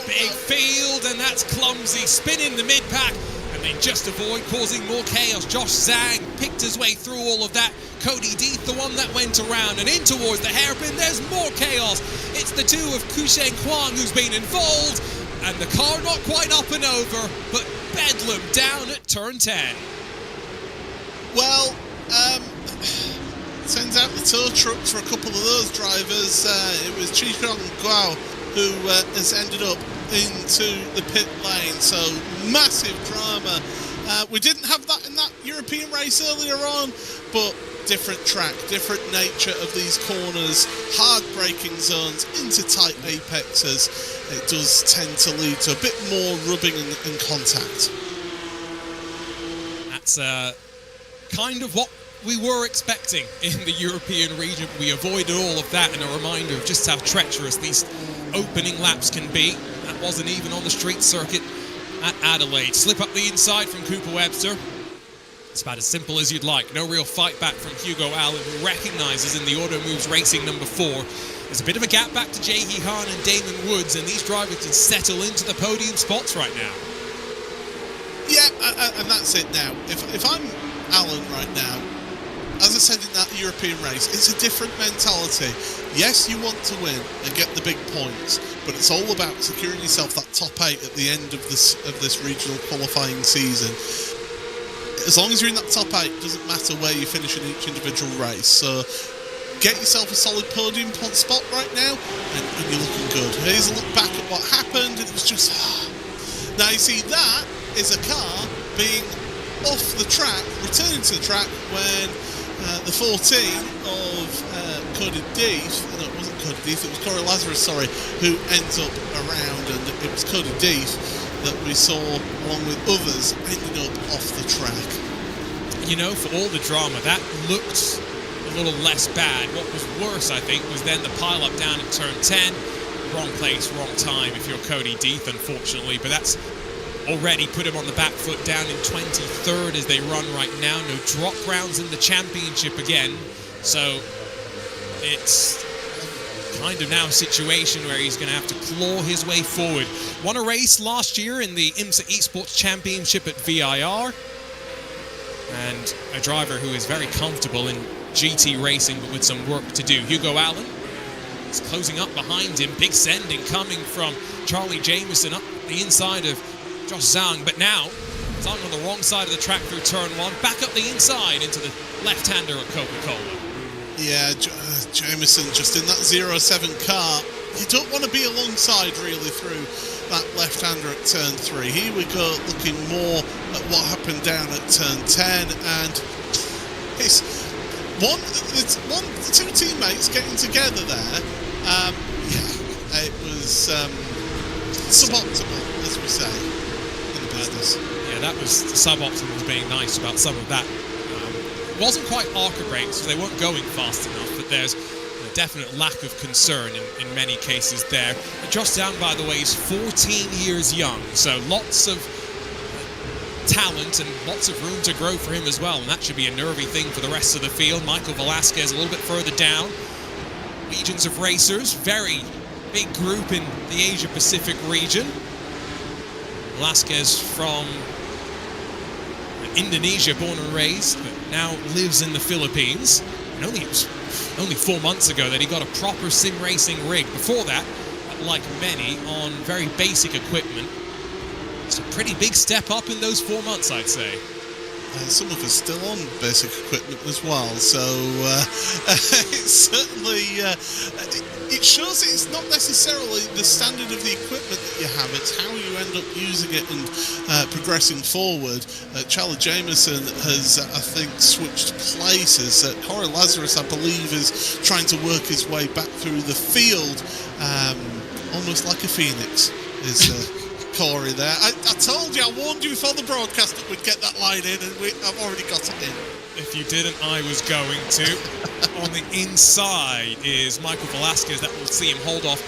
Big field, and that's clumsy. Spin in the mid-pack, and they just avoid causing more chaos. Josh Zhang picked his way through all of that. Cody Deeth, the one that went around and in towards the hairpin. There's more chaos. It's the two of Kusheng Huang who's been involved, and the car not quite up and over, but bedlam down at turn 10. Well, turns out the tow trucks for a couple of those drivers. It was Chi Chong Guo who has ended up into the pit lane, so massive drama. We didn't have that in that European race earlier on, but different track, different nature of these corners, hard braking zones into tight apexes. It does tend to lead to a bit more rubbing and contact. That's kind of what we were expecting in the European region. We avoided all of that, and a reminder of just how treacherous these opening laps can be. That wasn't even on the street circuit at Adelaide. Slip up the inside from Cooper Webster. It's about as simple as you'd like. No real fight back from Hugo Allen, who recognises in the Auto Moves Racing number 4. There's a bit of a gap back to Jae-hee Han and Damon Woods, and these drivers can settle into the podium spots right now. Yeah, and that's it now. If I'm Allen right now, as I said in that European race, it's a different mentality. Yes, you want to win and get the big points, but it's all about securing yourself that top 8 at the end of this regional qualifying season. As long as you're in that top 8, it doesn't matter where you finish in each individual race. So get yourself a solid podium spot right now, and you're looking good. Here's a look back at what happened, and it was just... Now you see, that is a car being off the track, returning to the track when the 14 of Cody Deeth, no, it wasn't Cody Deeth, it was Corey Lazarus, sorry, who ends up around, and it was Cody Deeth that we saw, along with others, ending up off the track. You know, for all the drama, that looked a little less bad. What was worse, I think, was then the pile-up down at turn 10. Wrong place, wrong time if you're Cody Deeth, unfortunately, but that's already put him on the back foot, down in 23rd as they run right now. No drop rounds in the championship again, so it's kind of now a situation where he's going to have to claw his way forward. Won a race last year in the IMSA Esports Championship at VIR, and a driver who is very comfortable in GT racing but with some work to do. Hugo Allen is closing up behind him. Big sending coming from Charlie Jameson up the inside of Josh Zhang, but now Zhang on the wrong side of the track through turn 1, back up the inside into the left-hander at Coca-Cola. Yeah, Jameson just in that 07 car. You don't want to be alongside really through that left-hander at turn 3. Here we go, looking more at what happened down at turn 10, and it's two teammates getting together there. Yeah, it was suboptimal, as we say, in the business. Yeah, that was suboptimal, was being nice about some of that. It wasn't quite ARCA brakes, so they weren't going fast enough, but there's a definite lack of concern in many cases there. Josh Zhang, by the way, is 14 years young, so lots of talent and lots of room to grow for him as well, and that should be a nervy thing for the rest of the field. Michael Velasquez a little bit further down. Legions of racers, very big group in the Asia Pacific region. Velasquez from Indonesia, born and raised, but now lives in the Philippines. And it was only 4 months ago that he got a proper sim racing rig. Before that, like many, on very basic equipment. It's a pretty big step up in those 4 months, I'd say. Some of us still on basic equipment as well, so it's certainly it shows it's not necessarily the standard of the equipment that you have, it's how you end up using it and progressing forward. Charlie Jameson has, I think, switched places. Corey Lazarus, I believe, is trying to work his way back through the field, almost like a phoenix is Corey there. I told you, I warned you before the broadcast that we'd get that line in, and I've already got it in. If you didn't, I was going to. On the inside is Michael Velasquez. That will see him hold off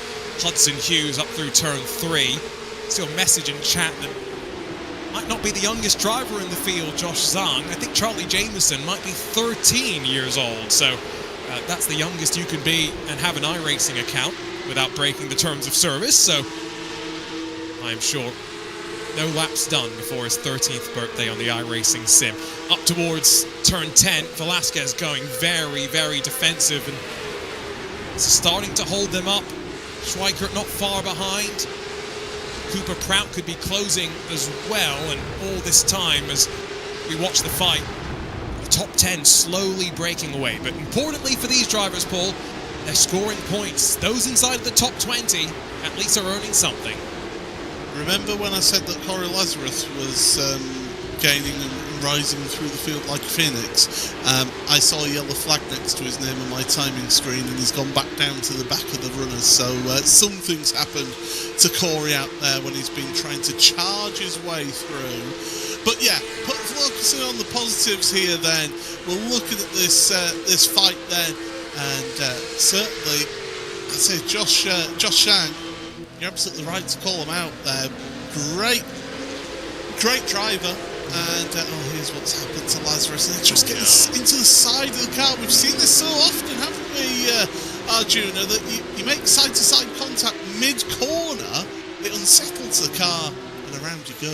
Hudson Hughes up through turn 3. Still a message in chat that might not be the youngest driver in the field, Josh Zhang. I think Charlie Jameson might be 13 years old, so that's the youngest you can be and have an iRacing account without breaking the terms of service, so I'm sure no laps done before his 13th birthday on the iRacing sim. Up towards turn 10, Velasquez going very, very defensive and starting to hold them up. Schweikert not far behind. Cooper Prout could be closing as well, and all this time as we watch the fight, the top 10 slowly breaking away. But importantly for these drivers, Paul, they're scoring points. Those inside of the top 20 at least are earning something. Remember when I said that Corey Lazarus was gaining and rising through the field like a phoenix? I saw a yellow flag next to his name on my timing screen, and he's gone back down to the back of the runners. So something's happened to Corey out there when he's been trying to charge his way through. But yeah, focusing on the positives here then, we're looking at this fight then, and certainly, I'd say Josh Zhang, you're absolutely right to call him out there. Great driver. And here's what's happened to Lazarus. And they're just getting into the side of the car. We've seen this so often, haven't we, Arjuna, that you make side-to-side contact mid-corner, it unsettles the car, and around you go.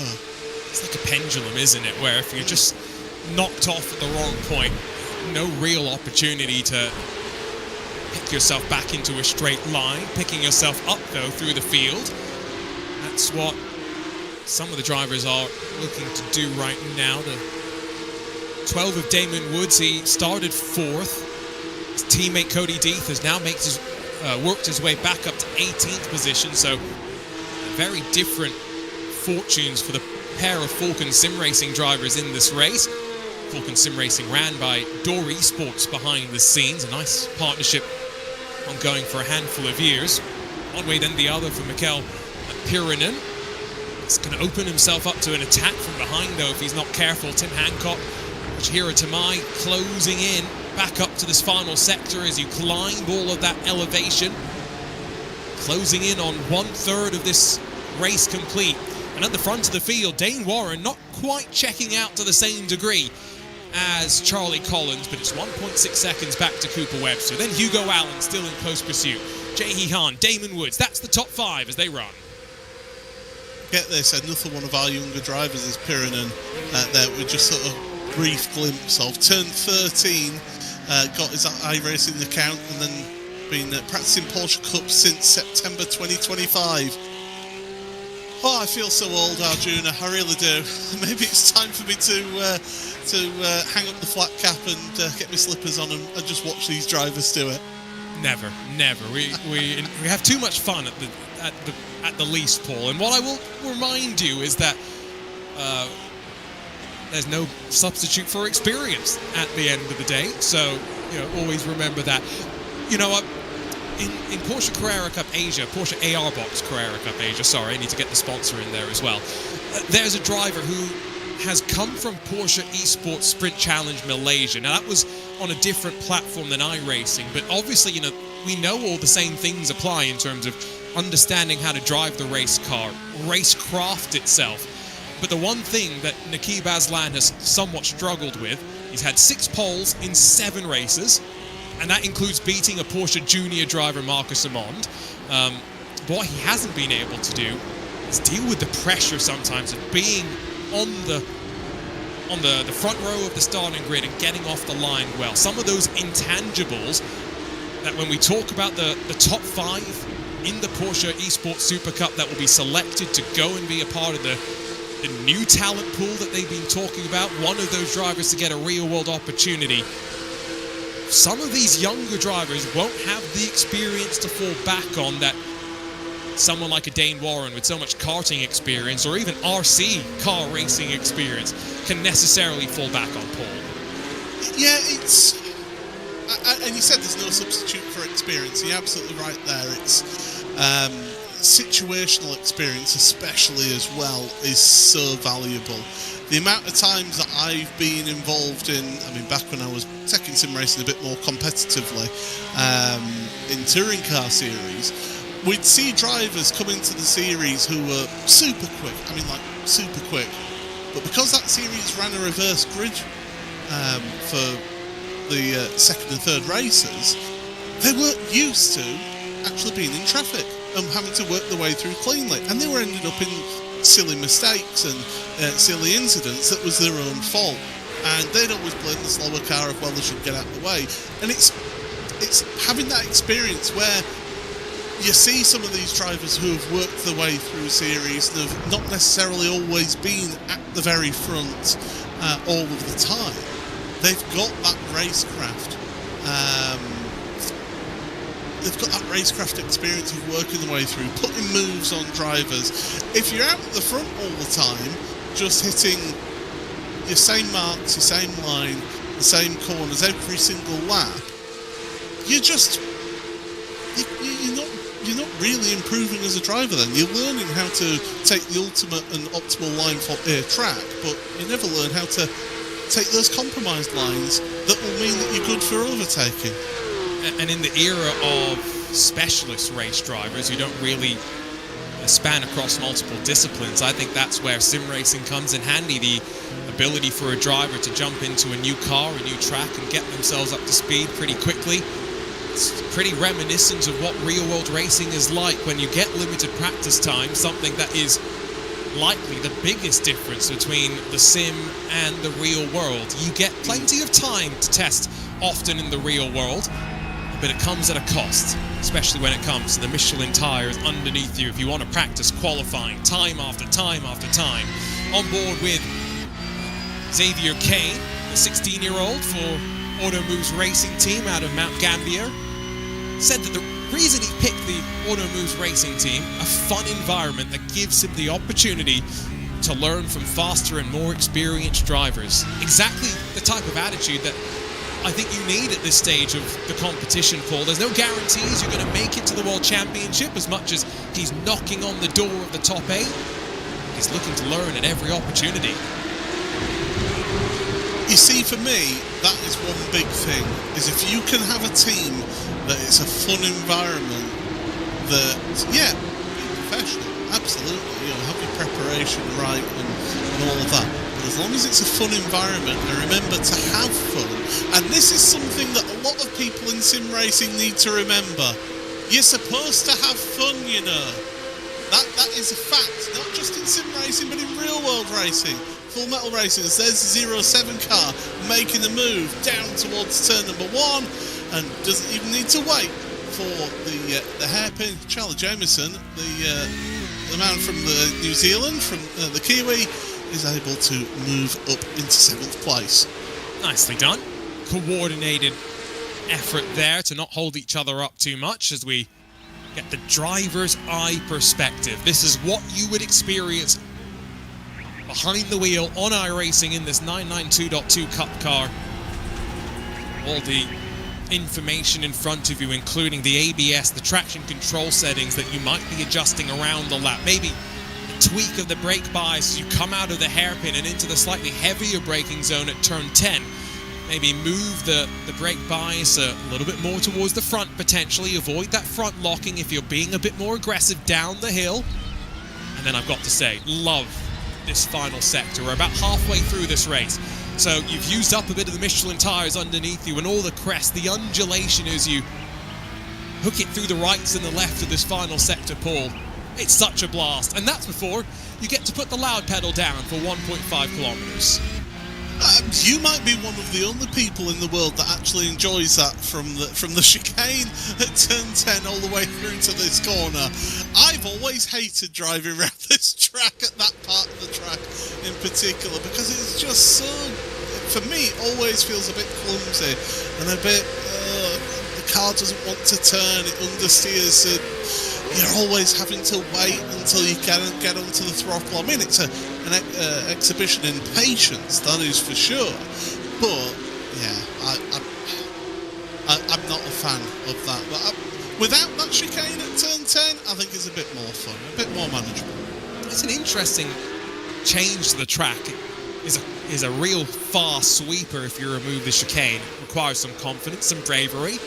It's like a pendulum, isn't it? Where if you're just knocked off at the wrong point, no real opportunity to pick yourself back into a straight line, picking yourself up, though, through the field. That's what some of the drivers are looking to do right now. The 12 of Damon Woods, he started 4th. His teammate Cody Deeth has now worked his way back up to 18th position, so very different fortunes for the pair of Falcon Sim Racing drivers in this race. Falcon Sim Racing ran by Door Esports behind the scenes, a nice partnership ongoing for a handful of years. One way then the other for Mikkel Pirinen. He's going to open himself up to an attack from behind, though, if he's not careful. Tim Hancock, Chihiro Tamai closing in back up to this final sector as you climb all of that elevation. Closing in on 1/3 of this race complete. And at the front of the field, Dane Warren not quite checking out to the same degree as Charlie Collins, but it's 1.6 seconds back to Cooper Webster. Then Hugo Allen still in close pursuit. Jae-hee Han, Damon Woods, that's the top 5 as they run. Get this, another one of our younger drivers is Pirinen there with just sort of brief glimpse of. Turned 13, got his iRacing account and then been practicing Porsche Cup since September 2025. Oh, I feel so old, Arjuna, I really do. Maybe it's time for me to hang up the flat cap and get my slippers on and just watch these drivers do it. Never. We have too much fun at the least, Paul. And what I will remind you is that there's no substitute for experience at the end of the day. So always remember that. In Porsche Carrera Cup Asia, Porsche AR Box Carrera Cup Asia, sorry, I need to get the sponsor in there as well. There's a driver who has come from Porsche Esports Sprint Challenge Malaysia. Now, that was on a different platform than iRacing, but obviously, we know all the same things apply in terms of understanding how to drive the race car, racecraft itself. But the one thing that Nakib Aslan has somewhat struggled with, he's had 6 poles in 7 races, and that includes beating a Porsche Junior driver, Marcus Amond. But what he hasn't been able to do is deal with the pressure sometimes of being on the front row of the starting grid and getting off the line well. Some of those intangibles that when we talk about the top 5 in the Porsche Esports Super Cup that will be selected to go and be a part of the new talent pool that they've been talking about, one of those drivers to get a real-world opportunity. Some of these younger drivers won't have the experience to fall back on that someone like a Dane Warren with so much karting experience or even RC car racing experience can necessarily fall back on, Paul. Yeah, it's... And you said there's no substitute for experience. You're absolutely right there. It's situational experience especially as well is so valuable. The amount of times that I've been involved in, back when I was taking sim racing a bit more competitively, in touring car series, we'd see drivers come into the series who were super quick, super quick. But because that series ran a reverse grid for the second and third races, they weren't used to actually being in traffic and having to work their way through cleanly. And they were ended up in silly mistakes and silly incidents that was their own fault. And they'd always blame the slower car of, well, they should get out of the way. And it's having that experience where you see some of these drivers who have worked their way through series and have not necessarily always been at the very front all of the time. They've got that racecraft. They've got that racecraft experience of working their way through, putting moves on drivers. If you're out at the front all the time, just hitting your same marks, your same line, the same corners every single lap, you're not really improving as a driver then. You're learning how to take the ultimate and optimal line for a track, but you never learn how to take those compromised lines that will mean that you're good for overtaking. And in the era of specialist race drivers who don't really span across multiple disciplines, I think that's where sim racing comes in handy. The ability for a driver to jump into a new car, a new track, and get themselves up to speed pretty quickly. It's pretty reminiscent of what real-world racing is like when you get limited practice time, something that is likely the biggest difference between the sim and the real world. You get plenty of time to test often in the real world, but it comes at a cost, especially when it comes to the Michelin tires underneath you if you want to practice qualifying time after time after time. On board with Xavier Kane, the 16-year-old for Automoves Racing Team out of Mount Gambier, said that the reason he picked the Automoves Racing Team, a fun environment that gives him the opportunity to learn from faster and more experienced drivers. Exactly the type of attitude that I think you need at this stage of the competition, Paul. There's no guarantees you're going to make it to the World Championship as much as he's knocking on the door of the top 8. he's looking to learn at every opportunity. You see, for me, that is one big thing, is if you can have a team that it's a fun environment, that, yeah, be professional, absolutely, have your preparation right and all of that. But as long as it's a fun environment, and remember to have fun, and this is something that a lot of people in sim racing need to remember. You're supposed to have fun, That is a fact, not just in sim racing, but in real world racing. Full Metal Racers, there's the 07 car making the move down towards turn number 1 and doesn't even need to wait for the hairpin. Charlie Jameson, the man from New Zealand, from the Kiwi, is able to move up into 7th place. Nicely done. Coordinated effort there to not hold each other up too much as we get the driver's eye perspective. This is what you would experience behind the wheel on iRacing in this 992.2 Cup car. All the information in front of you, including the ABS, the traction control settings that you might be adjusting around the lap. Maybe a tweak of the brake bias as you come out of the hairpin and into the slightly heavier braking zone at turn 10. Maybe move the brake bias a little bit more towards the front potentially. Avoid that front locking if you're being a bit more aggressive down the hill. And then I've got to say, love this final sector. We're about halfway through this race. So you've used up a bit of the Michelin tyres underneath you and all the crest, the undulation as you hook it through the rights and the left of this final sector, Paul. It's such a blast. And that's before you get to put the loud pedal down for 1.5 kilometres. You might be one of the only people in the world that actually enjoys that from the chicane at turn 10 all the way through to this corner. I've always hated driving around this track at that part of the track in particular because it's just so, for me, it always feels a bit clumsy and a bit, the car doesn't want to turn, it understeers it. You're always having to wait until you get onto the throttle. I mean, it's an exhibition in patience, that is for sure. But yeah, I'm not a fan of that. But without that chicane at turn 10, I think it's a bit more fun, a bit more manageable. It's an interesting change to the track. Is a real fast sweeper if you remove the chicane. It requires some confidence, some bravery.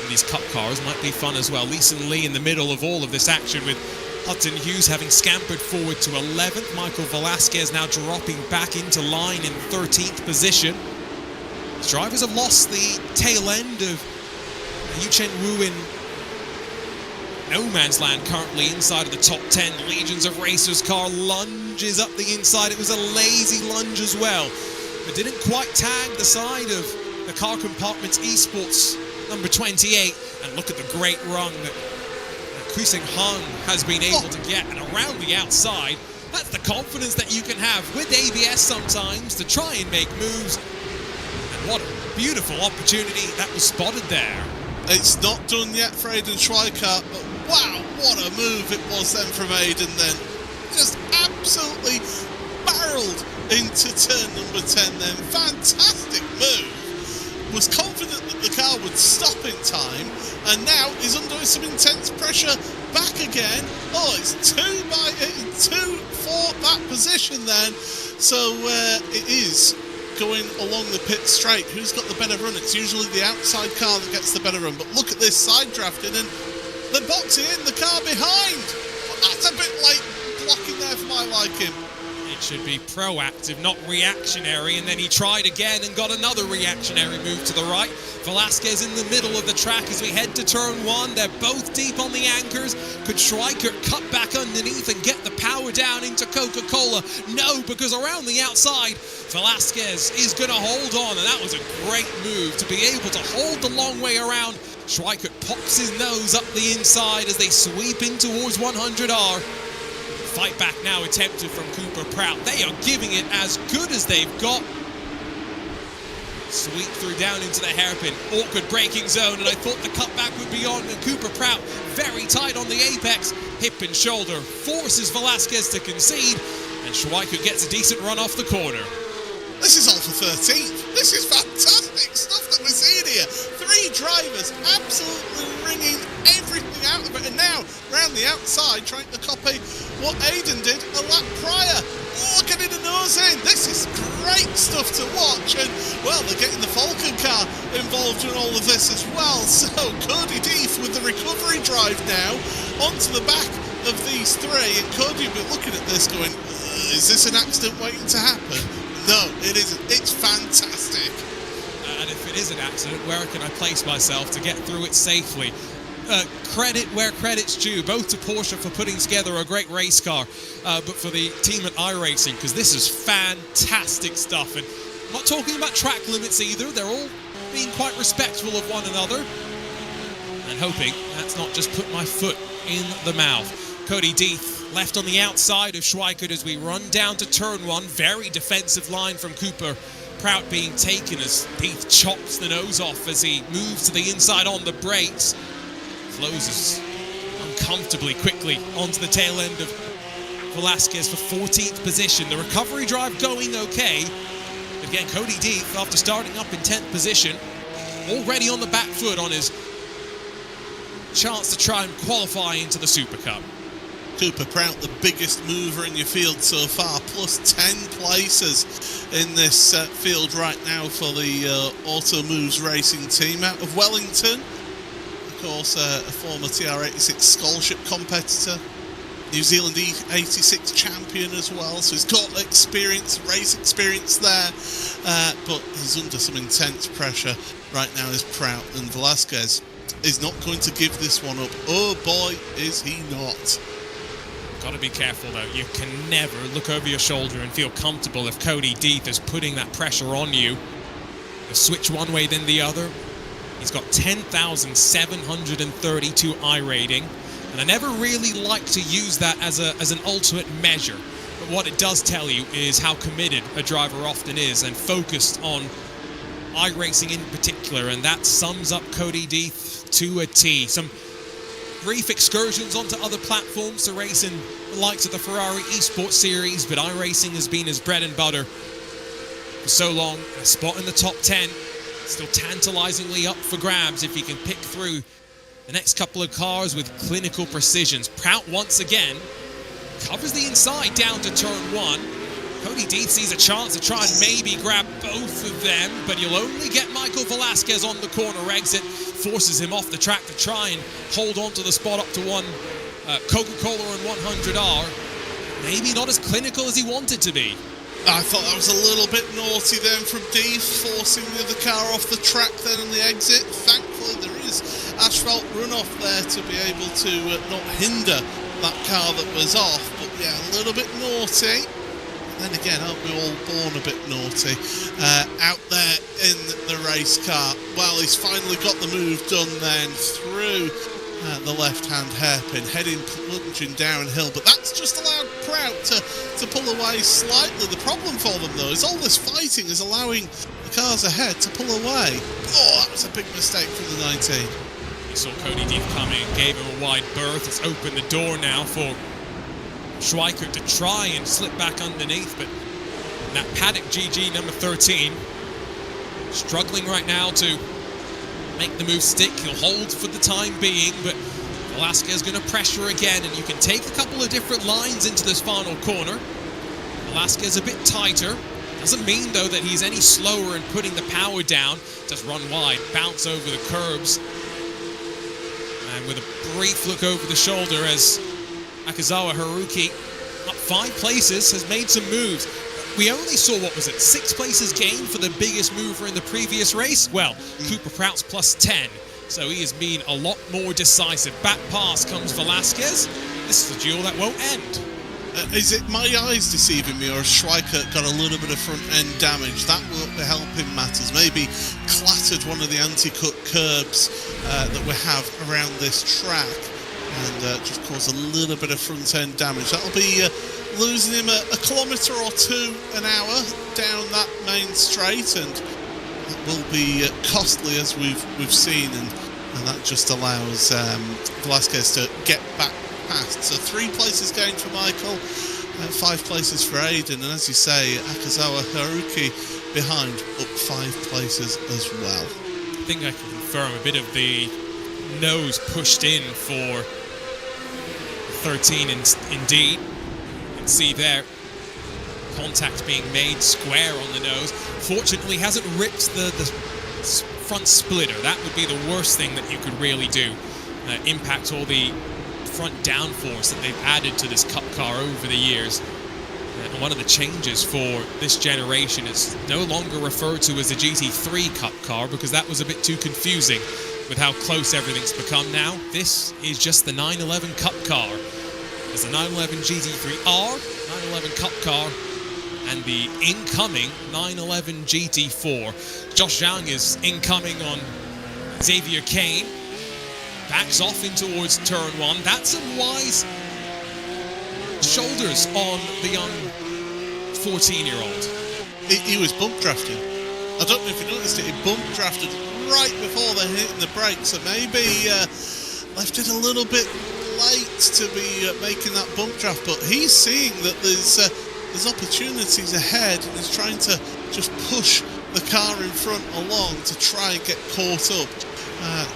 And these cup cars might be fun as well. Leeson Lee in the middle of all of this action with Hudson Hughes having scampered forward to 11th. Michael Velasquez now dropping back into line in 13th position. The drivers have lost the tail end of Yu Chen Wu in no man's land currently inside of the top 10. Legions of Racers car lunges up the inside. It was a lazy lunge as well, but didn't quite tag the side of the car compartment's Esports number 28. And look at the great run that Kusing Hung has been able to get. And around the outside, that's the confidence that you can have with ABS sometimes to try and make moves. And what a beautiful opportunity that was spotted there. It's not done yet for Aiden Schweikart, but wow, what a move it was then from Aiden then. Just absolutely barreled into turn number 10 then. Fantastic move. Was confident that the car would stop in time, and now is under some intense pressure back again. Oh, it's two for that position then. So it is going along the pit straight. Who's got the better run? It's usually the outside car that gets the better run, but look at this side drafting and they're boxing in the car behind. That's a bit late blocking there for my liking. It should be proactive, not reactionary, and then he tried again and got another reactionary move to the right. Velasquez in the middle of the track as we head to turn 1. They're both deep on the anchors. Could Schweikart cut back underneath and get the power down into Coca-Cola? No, because around the outside, Velasquez is going to hold on, and that was a great move to be able to hold the long way around. Schweikart pops his nose up the inside as they sweep in towards 100R. Fight back now attempted from Cooper Prout. They are giving it as good as they've got. Sweep through down into the hairpin. Awkward braking zone, and I thought the cutback would be on. And Cooper Prout very tight on the apex. Hip and shoulder forces Velasquez to concede, and Schweikart gets a decent run off the corner. This is all for 13th. This is fantastic stuff that we're seeing here. 3 Three drivers absolutely wringing everything out of it, and now round the outside trying to copy what Aiden did a lap prior. Oh, getting a nose in. This is great stuff to watch, and well, they're getting the Falcon car involved in all of this as well. So Cody Deeth with the recovery drive now onto the back of these three, and Cody will be looking at this going, is this an accident waiting to happen? No, it isn't. It's fantastic. And if it is an accident, where can I place myself to get through it safely? Credit where credit's due, both to Porsche for putting together a great race car, but for the team at iRacing, because this is fantastic stuff. And I'm not talking about track limits either. They're all being quite respectful of one another, and hoping that's not just put my foot in the mouth. Cody Deeth left on the outside of Schweikert as we run down to turn one. Very defensive line from Cooper Prout being taken as Deeth chops the nose off as he moves to the inside on the brakes. Closes uncomfortably quickly onto the tail end of Velasquez for 14th position. The recovery drive going okay. But again, Cody Deeth, after starting up in 10th position, already on the back foot on his chance to try and qualify into the Supercup. Cooper Prout, the biggest mover in your field so far, plus 10 places in this field right now for the Auto Moves Racing team out of Wellington. Of course, a former TR86 scholarship competitor, New Zealand E86 champion as well, so he's got experience, race experience there, but he's under some intense pressure right now as Prout, and Velasquez is not going to give this one up. Oh boy, is he not. Got to be careful though. You can never look over your shoulder and feel comfortable if Cody Deeth is putting that pressure on you. You switch one way then the other. He's got 10,732 I rating, and I never really like to use that as an ultimate measure. But what it does tell you is how committed a driver often is and focused on iRacing in particular, and that sums up Cody Deeth to a T. Some brief excursions onto other platforms to race in the likes of the Ferrari Esports series, but iRacing has been his bread and butter for so long. A spot in the top 10, still tantalizingly up for grabs if he can pick through the next couple of cars with clinical precisions. Prout once again covers the inside down to turn one. Cody Deeth sees a chance to try and maybe grab both of them, but he'll only get Michael Velasquez on the corner exit, forces him off the track to try and hold on to the spot up to one Coca-Cola and 100R. Maybe not as clinical as he wanted to be. I thought that was a little bit naughty then from Deeth, forcing the other car off the track then on the exit. Thankfully there is asphalt runoff there to be able to not hinder that car that was off, but yeah, a little bit naughty. Then again, aren't we all born a bit naughty out there in the race car? Well, he's finally got the move done then through the left-hand hairpin, heading plunging downhill, but that's just allowed Prout to pull away slightly. The problem for them, though, is all this fighting is allowing the cars ahead to pull away. Oh, that was a big mistake from the 19. He saw Cody Deeth coming, gave him a wide berth. It's opened the door now for Schweikert to try and slip back underneath, but that Paddock GG number 13 struggling right now to make the move stick. He'll hold for the time being, but Velasquez going to pressure again, and you can take a couple of different lines into this final corner. Velasquez a bit tighter. Doesn't mean, though, that he's any slower in putting the power down. Just run wide, bounce over the curbs. And with a brief look over the shoulder as Akazawa Haruki, up 5 places, has made some moves. We only saw, what was it, 6 places gained for the biggest mover in the previous race? Well, Cooper Prout's plus 10, so he has been a lot more decisive. Back pass comes Velasquez. This is a duel that won't end. Is it my eyes deceiving me, or has Schweikert got a little bit of front-end damage? That will help in matters. Maybe clattered one of the anti-cut curbs that we have around this track, and just caused a little bit of front-end damage. That'll be losing him a kilometre or 2 an hour down that main straight, and that will be costly, as we've seen, and that just allows Velasquez to get back past. So 3 places gained for Michael, 5 places for Aiden, and as you say, Akazawa Haruki behind, up 5 places as well. I think I can confirm a bit of the nose pushed in for 13 indeed. You can see there contact being made square on the nose. Fortunately hasn't ripped the front splitter. That would be the worst thing that you could really do. Impact all the front downforce that they've added to this Cup car over the years. And one of the changes for this generation is no longer referred to as a GT3 Cup car because that was a bit too confusing with how close everything's become now. This is just the 911 Cup car. There's the 911 GT3R, 911 Cup car, and the incoming 911 GT4. Josh Zhang is incoming on Xavier Kane. Backs off in towards turn 1. That's some wise shoulders on the young 14-year-old. He was bump drafting. I don't know if you noticed it. He bump drafted right before they're hitting the brakes, so maybe left it a little bit late to be making that bump draft. But he's seeing that there's opportunities ahead, and he's trying to just push the car in front along to try and get caught up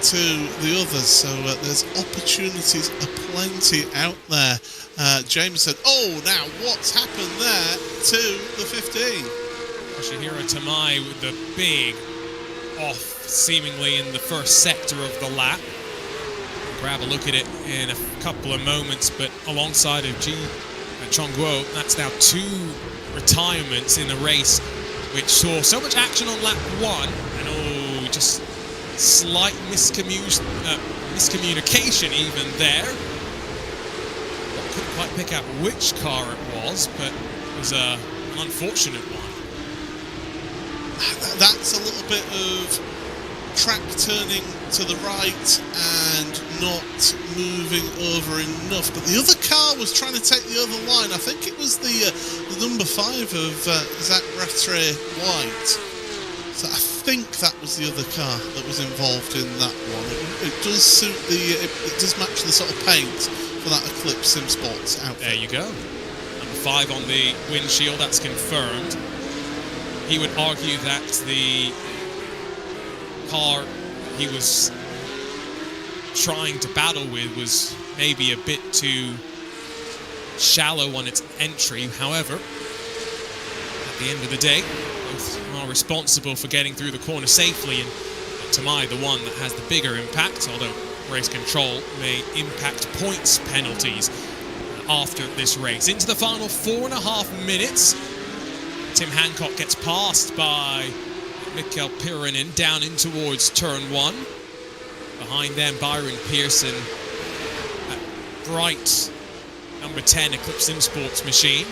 to the others. So there's opportunities aplenty out there. James said, oh, now what's happened there to the 15? Yoshihiro Tamai with the big off seemingly in the first sector of the lap. We'll grab a look at it in a couple of moments, but alongside of Chongguo, that's now 2 retirements in the race, which saw so much action on lap 1, and just slight miscommunication even there. I couldn't quite pick out which car it was, but it was an unfortunate one. That's a little bit of track turning to the right and not moving over enough. But the other car was trying to take the other line. I think it was the number 5 of Zach Rattray White. So I think that was the other car that was involved in that one. It does suit it does match the sort of paint for that Eclipse Sim Sports outfit. There you go. Number 5 on the windshield, that's confirmed. He would argue that the car he was trying to battle with was maybe a bit too shallow on its entry. However, at the end of the day, both are responsible for getting through the corner safely, and Tamai the one that has the bigger impact, although race control may impact points penalties after this race. Into the final 4.5 minutes. Tim Hancock gets passed by Mikkel Pirinen down in towards turn 1. Behind them, Byron Pearson at bright number 10 Eclipse Sim Sports machine.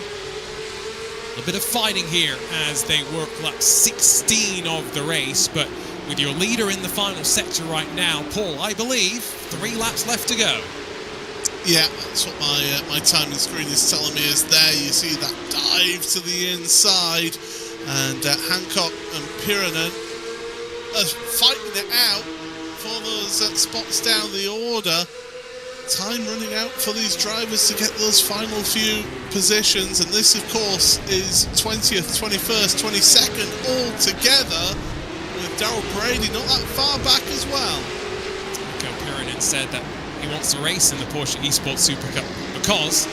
A bit of fighting here as they work lap 16 of the race, but with your leader in the final sector right now, Paul, I believe 3 laps left to go. Yeah, that's what my timing screen is telling me is there. You see that dive to the inside, and Hancock and Pirinen are fighting it out for those spots down the order. Time running out for these drivers to get those final few positions, and this, of course, is 20th, 21st, 22nd all together, with Daryl Brady not that far back as well. Pirinen said that he wants to race in the Porsche Esports Supercup because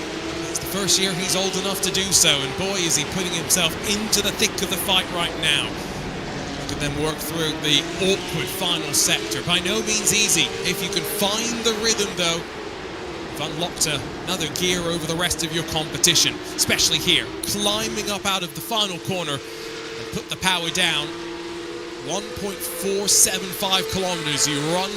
it's the first year he's old enough to do so, and boy is he putting himself into the thick of the fight right now. Look at them work through the awkward final sector. By no means easy. If you can find the rhythm though, you've unlocked another gear over the rest of your competition, especially here, climbing up out of the final corner and put the power down. 1.475 kilometers you run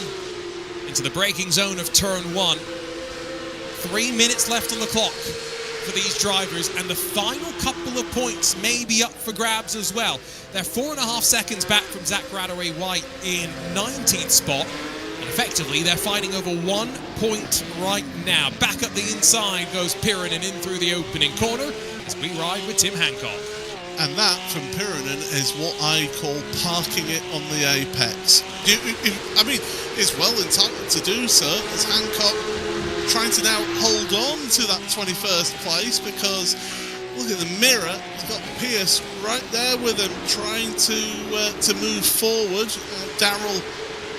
into the braking zone of turn 1. 3 minutes left on the clock for these drivers, and the final couple of points may be up for grabs as well. They're 4.5 seconds back from Zach Radaway White in 19th spot, and effectively they're fighting over 1 point right now. Back up the inside goes Pirinen in through the opening corner as we ride with Tim Hancock. And that, from Pirinen, is what I call parking it on the apex. I mean, it's well entitled to do so, as Hancock trying to now hold on to that 21st place, because look at the mirror, he's got Pierce right there with him, trying to move forward. Darrell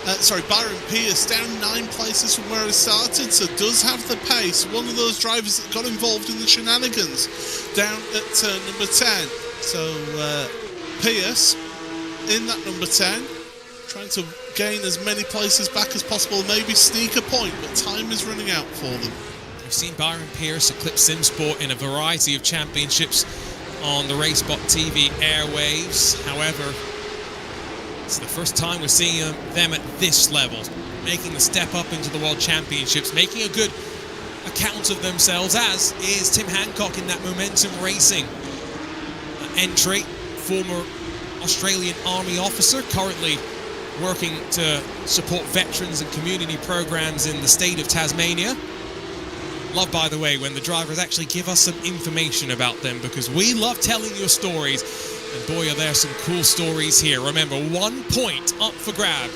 Byron Pierce down 9 places from where he started, so does have the pace. One of those drivers that got involved in the shenanigans down at turn number 10. So Pierce in that number 10, trying to gain as many places back as possible, maybe sneak a point, but time is running out for them. We've seen Byron Pierce eclipse SimSport in a variety of championships on the RaceBot TV airwaves. However, it's the first time we're seeing them at this level, making the step up into the World Championships, making a good account of themselves, as is Tim Hancock in that Momentum Racing entry, former Australian Army officer, currently working to support veterans and community programs in the state of Tasmania. Love, by the way, when the drivers actually give us some information about them, because we love telling your stories, and boy, are there some cool stories here. Remember, 1 point up for grab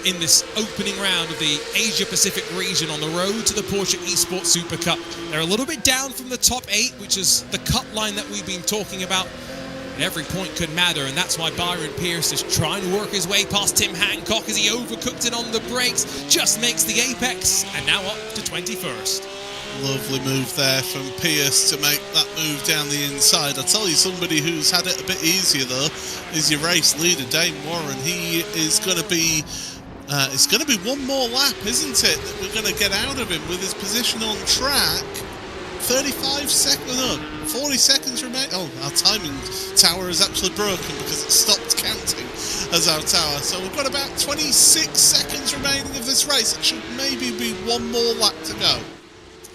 in this opening round of the Asia Pacific region on the road to the Porsche Esports Super Cup. They're a little bit down from the top 8, which is the cut line that we've been talking about. Every point could matter, and that's why Byron Pierce is trying to work his way past Tim Hancock as he overcooked it on the brakes, just makes the apex, and now up to 21st. Lovely move there from Pierce to make that move down the inside. I'll tell you, somebody who's had it a bit easier though is your race leader, Dane Warren. He is going to be it's going to be one more lap, isn't it, that we're going to get out of him with his position on track. 35 seconds, no, 40 seconds remain. Oh, our timing tower is actually broken because it stopped counting as our tower. So we've got about 26 seconds remaining of this race. It should maybe be one more lap to go.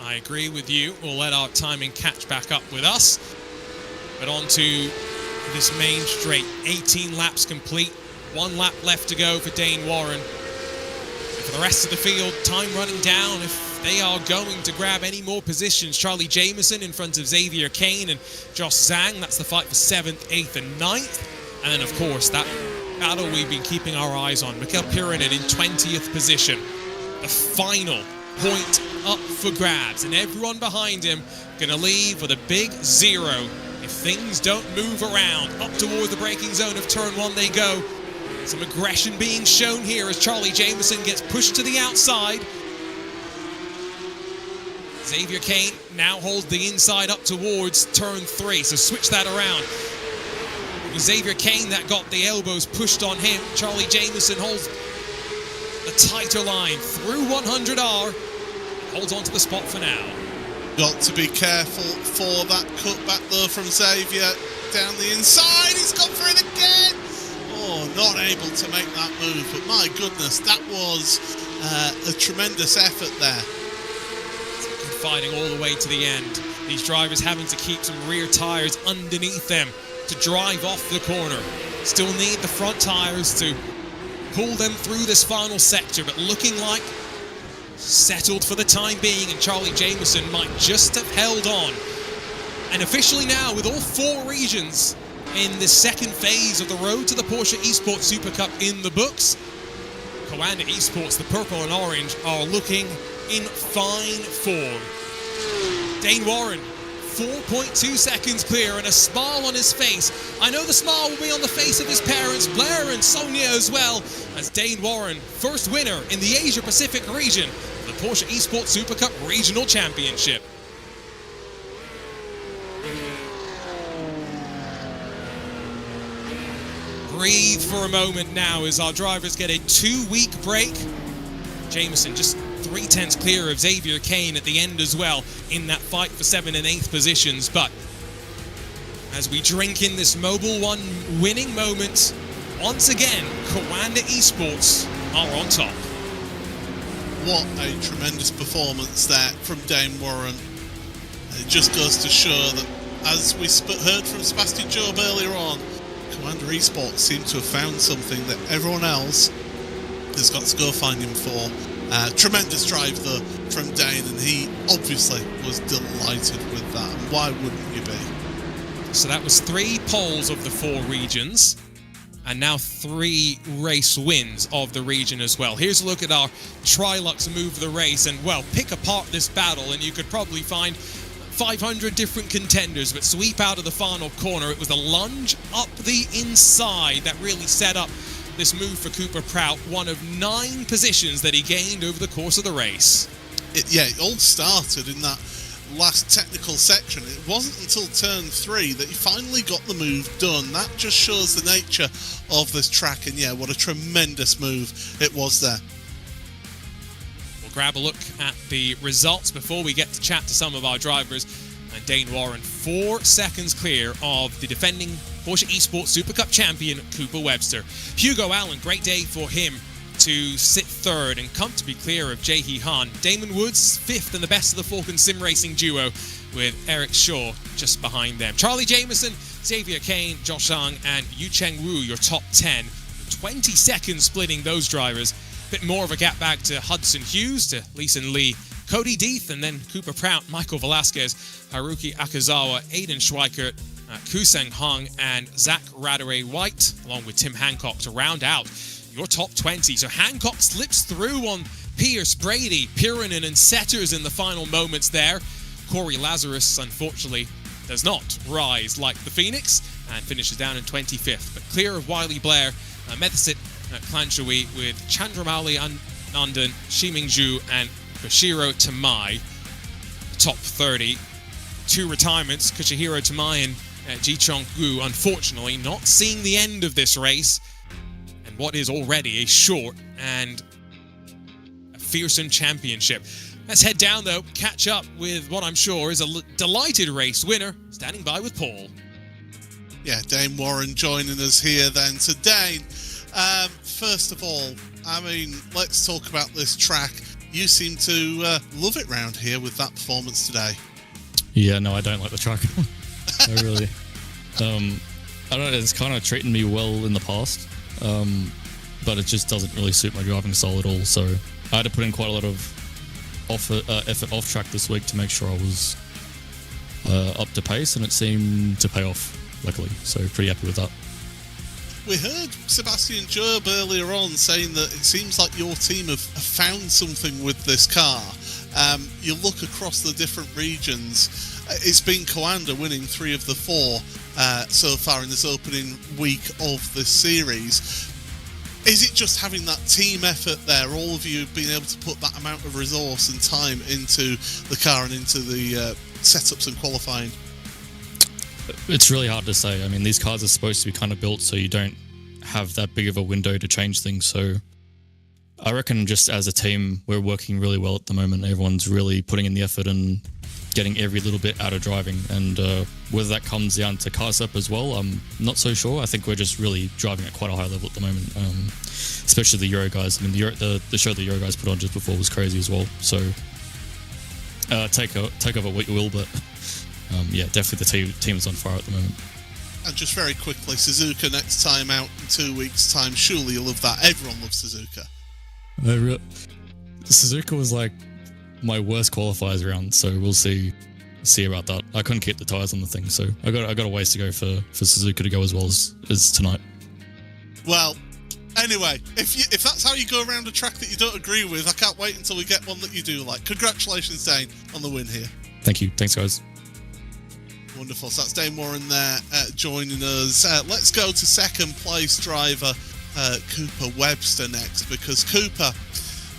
I agree with you. We'll let our timing catch back up with us. But on to this main straight. 18 laps complete. 1 lap left to go for Dane Warren. And for the rest of the field, time running down. If they are going to grab any more positions, Charlie Jameson in front of Xavier Kane and Josh Zhang. That's the fight for 7th, 8th and 9th. And then, of course, that battle we've been keeping our eyes on. Mikhail Pirinen in 20th position. The final point up for grabs, and everyone behind him going to leave with a big 0 if things don't move around. Up toward the braking zone of turn 1 they go. Some aggression being shown here as Charlie Jameson gets pushed to the outside. Xavier Kane now holds the inside up towards turn 3, so switch that around. It was Xavier Kane that got the elbows pushed on him. Charlie Jameson holds a tighter line through 100R. Holds on to the spot for now. Got to be careful for that cutback though from Xavier down the inside. He's gone for it again. Oh, not able to make that move, but my goodness, that was a tremendous effort there. Good fighting all the way to the end. These drivers having to keep some rear tyres underneath them to drive off the corner. Still need the front tyres to pull them through this final sector, but looking like settled for the time being, and Charlie Jameson might just have held on. And officially now, with all 4 regions in the second phase of the road to the Porsche Esports Super Cup in the books, Coanda Esports, the purple and orange, are looking in fine form. Dane Warren, 4.2 seconds clear and a smile on his face. I know the smile will be on the face of his parents, Blair and Sonia as well, as Dane Warren, first winner in the Asia Pacific region of the Porsche Esports Super Cup Regional Championship. Breathe for a moment now as our drivers get a 2-week break. Jameson just 3/10 clear of Xavier Kane at the end as well in that fight for 7th and 8th positions. But as we drink in this Mobil 1 winning moment, once again, Coanda Esports are on top. What a tremendous performance there from Dane Warren. It just goes to show that, as we heard from Sebastian Job earlier on, Coanda Esports seem to have found something that everyone else has got to go find him for. Tremendous drive though from Dane, and he obviously was delighted with that. And why wouldn't you be? So that was 3 poles of the 4 regions, and now 3 race wins of the region as well. Here's a look at our Trilux move the race, and well, pick apart this battle and you could probably find 500 different contenders, but sweep out of the final corner. It was a lunge up the inside that really set up this move for Cooper Prout one of 9 positions that he gained over the course of the race. It all started in that last technical section. It wasn't until turn 3 that he finally got the move done. That just shows the nature of this track, and yeah, what a tremendous move it was there. We'll grab a look at the results before we get to chat to some of our drivers. And Dane Warren 4 seconds clear of the defending Porsche Esports Supercup champion Cooper Webster. Hugo Allen, great day for him to sit 3rd and comfortably clear of Jae-hee Han. Damon Woods 5th in the best of the Falcon sim racing duo, with Eric Shaw just behind them. Charlie Jameson, Xavier Kane, Josh Zhang and Yu Cheng Wu, your top 10. 20 seconds splitting those drivers. Bit more of a gap back to Hudson Hughes, to Leeson Lee, Cody Deeth, and then Cooper Prout, Michael Velasquez, Haruki Akazawa, Aiden Schweikert, Kuseng Hung, and Zach Radaway White, along with Tim Hancock to round out your top 20. So Hancock slips through on Pierce, Brady, Pirinen, and Setters in the final moments there. Corey Lazarus, unfortunately, does not rise like the Phoenix and finishes down in 25th. But clear of Wiley Blair, Methasit Klanshui with Chandramauli Nandan, Shiming Zhu, and Koshiro Tamai. Top 30. 2 retirements, Koshihiro Tamai and Ji Chong Gu, unfortunately not seeing the end of this race. And what is already a short and a fearsome championship. Let's head down, though, catch up with what I'm sure is a delighted race winner, standing by with Paul. Yeah, Dane Warren joining us here then. So Dane, first of all, I mean, let's talk about this track. You seem to love it round here with that performance today. Yeah, no, I don't like the track. I really... I don't know, it's kind of treated me well in the past, but it just doesn't really suit my driving style at all, so I had to put in quite a lot of effort off track this week to make sure I was up to pace, and it seemed to pay off, luckily, so pretty happy with that. We heard Sebastian Job earlier on saying that it seems like your team have found something with this car. You look across the different regions, it's been Coanda winning 3 of the 4 so far in this opening week of this series. Is it just having that team effort there, all of you being able to put that amount of resource and time into the car and into the setups and qualifying? It's really hard to say. I mean, these cars are supposed to be kind of built so you don't have that big of a window to change things. So I reckon just as a team, we're working really well at the moment. Everyone's really putting in the effort and getting every little bit out of driving. And whether that comes down to car setup as well, I'm not so sure. I think we're just really driving at quite a high level at the moment, especially the Euro guys. I mean, the show the Euro guys put on just before was crazy as well. So take of it what you will, but yeah, definitely the team is on fire at the moment. And just very quickly, Suzuka next time out in 2 weeks' time. Surely you'll love that. Everyone loves Suzuka. Suzuka was like my worst qualifiers round, so we'll see about that. I couldn't keep the tyres on the thing, so I got a ways to go for Suzuka to go as well as tonight. Well, anyway, if that's how you go around a track that you don't agree with, I can't wait until we get one that you do like. Congratulations, Dane, on the win here. Thank you. Thanks, guys. Wonderful. So that's Dane Warren there joining us. Let's go to second place driver Cooper Webster next, because Cooper,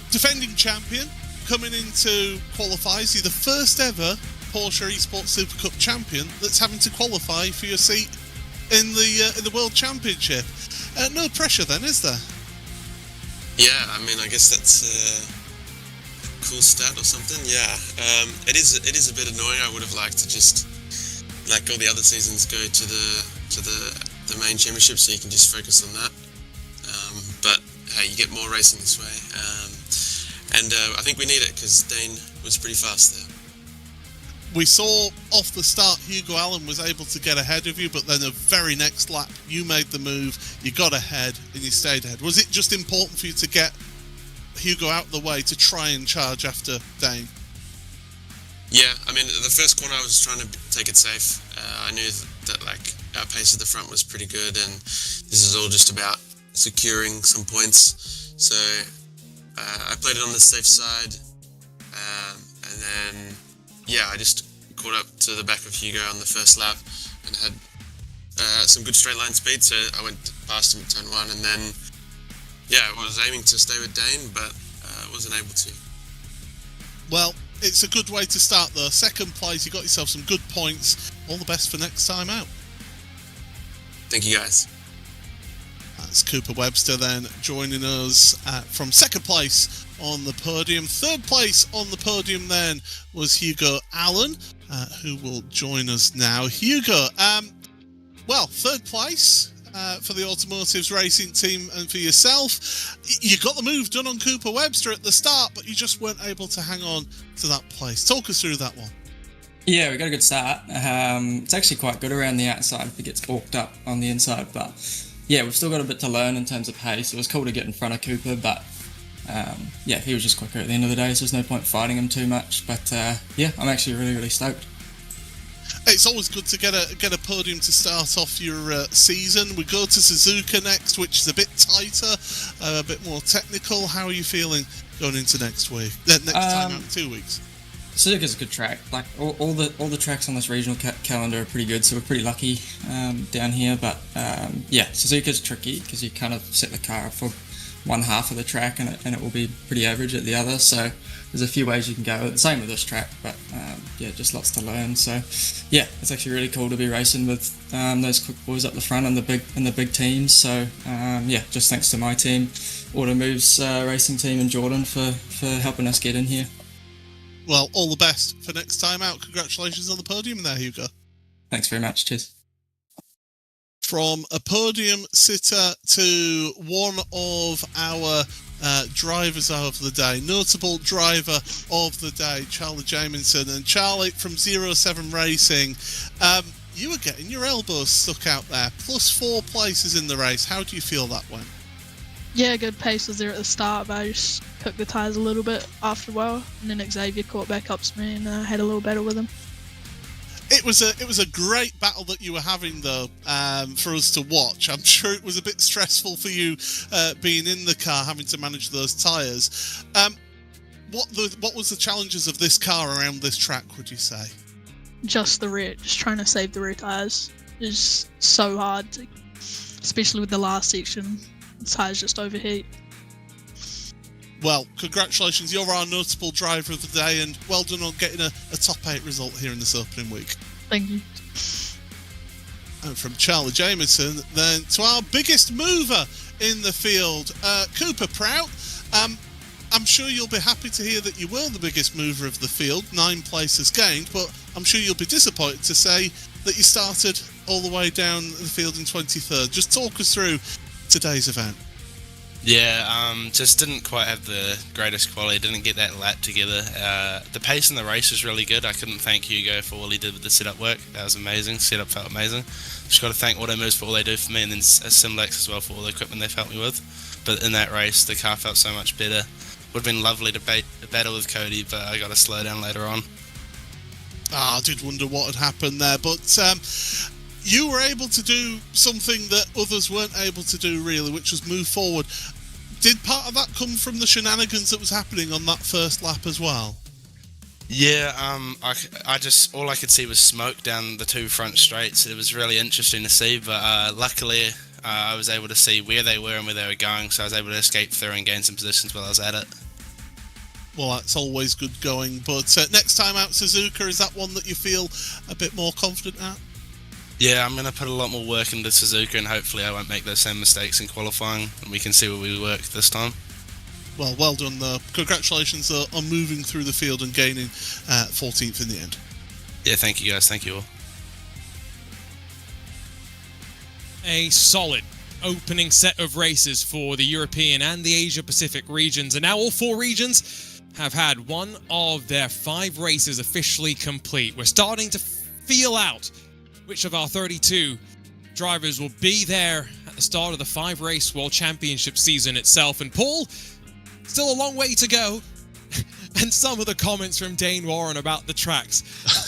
defending champion, coming into qualifiers. You're the first ever Porsche Esports Supercup champion that's having to qualify for your seat in the World Championship. No pressure then, is there? Yeah, I mean, I guess that's a cool stat or something. Yeah, it is a bit annoying. I would have liked to just, like all the other seasons, go to the main championship so you can just focus on that. But hey, you get more racing this way, and I think we need it because Dane was pretty fast there. We saw off the start Hugo Allen was able to get ahead of you, but then the very next lap you made the move, you got ahead and you stayed ahead. Was it just important for you to get Hugo out of the way to try and charge after Dane? Yeah, I mean, the first corner I was trying to take it safe. I knew that like our pace at the front was pretty good, and this is all just about securing some points. So I played it on the safe side, and then yeah, I just caught up to the back of Hugo on the first lap and had some good straight line speed. So I went past him at turn 1, and then yeah, I was aiming to stay with Dane, but wasn't able to. Well, it's a good way to start though. Second place, you got yourself some good points. All the best for next time out. Thank you, guys. That's Cooper Webster then joining us from second place on the podium. Third place on the podium then was Hugo Allen, who will join us now. Hugo, third place for the Automotives racing team and for yourself. You got the move done on Cooper Webster at the start, but you just weren't able to hang on to that place. Talk us through that one. Yeah, we got a good start. It's actually quite good around the outside if it gets balked up on the inside, but yeah, we've still got a bit to learn in terms of pace. It was cool to get in front of Cooper, but he was just quicker at the end of the day, so there's no point fighting him too much. But I'm actually really, really stoked. It's always good to get a podium to start off your season. We go to Suzuka next, which is a bit tighter, a bit more technical. How are you feeling going into next week? Next time out in 2 weeks. Suzuka's a good track. Like all the tracks on this regional calendar are pretty good, so we're pretty lucky down here. But Suzuka's tricky because you kind of set the car up for one half of the track and it will be pretty average at the other. So there's a few ways you can go. Same with this track, but just lots to learn. So yeah, it's actually really cool to be racing with those quick boys up the front and the big teams. So just thanks to my team, Auto Moves racing team, and Jordan for helping us get in here. Well, all the best for next time out. Congratulations on the podium there, Hugo. Thanks very much. Cheers. From a podium sitter to one of our drivers of the day, notable driver of the day, Charlie Jamieson. And Charlie from 07 Racing, you were getting your elbows stuck out there, plus 4 places in the race. How do you feel that went? Yeah, good pace was there at the start, but I just cooked the tyres a little bit after a while, and then Xavier caught back up to me and had a little battle with him. It was a great battle that you were having though, for us to watch. I'm sure it was a bit stressful for you being in the car, having to manage those tyres. What was the challenges of this car around this track, would you say? Just the rear, just trying to save the rear tyres is so hard, especially with the last section. The tyres just overheat. Well, congratulations, you're our notable driver of the day, and well done on getting a top 8 result here in this opening week. Thank you. And from Charlie Jamieson, then to our biggest mover in the field, Cooper Prout. I'm sure you'll be happy to hear that you were the biggest mover of the field, 9 places gained, but I'm sure you'll be disappointed to say that you started all the way down the field in 23rd. Just talk us through today's event. Yeah, just didn't quite have the greatest quality, didn't get that lap together. The pace in the race was really good. I couldn't thank Hugo for all he did with the setup work. That was amazing. Setup felt amazing. Just got to thank Automoves for all they do for me, and then Simlex as well for all the equipment they've helped me with. But in that race, the car felt so much better. Would have been lovely to battle with Cody, but I got to slow down later on. I did wonder what had happened there, but you were able to do something that others weren't able to do really, which was move forward. Did part of that come from the shenanigans that was happening on that first lap as well? Yeah, I just, all I could see was smoke down the 2 front straights. It was really interesting to see, but luckily I was able to see where they were and where they were going, so I was able to escape through and gain some positions while I was at it. Well, that's always good going, but next time out Suzuka, is that one that you feel a bit more confident at? Yeah, I'm going to put a lot more work into Suzuka, and hopefully I won't make those same mistakes in qualifying, and we can see where we work this time. Well done though. Congratulations on moving through the field and gaining 14th in the end. Yeah, thank you guys, thank you all. A solid opening set of races for the European and the Asia Pacific regions, and now all 4 regions have had one of their 5 races officially complete. We're starting to feel out which of our 32 drivers will be there at the start of the 5-race World Championship season itself. And Paul, still a long way to go. And some of the comments from Dane Warren about the tracks.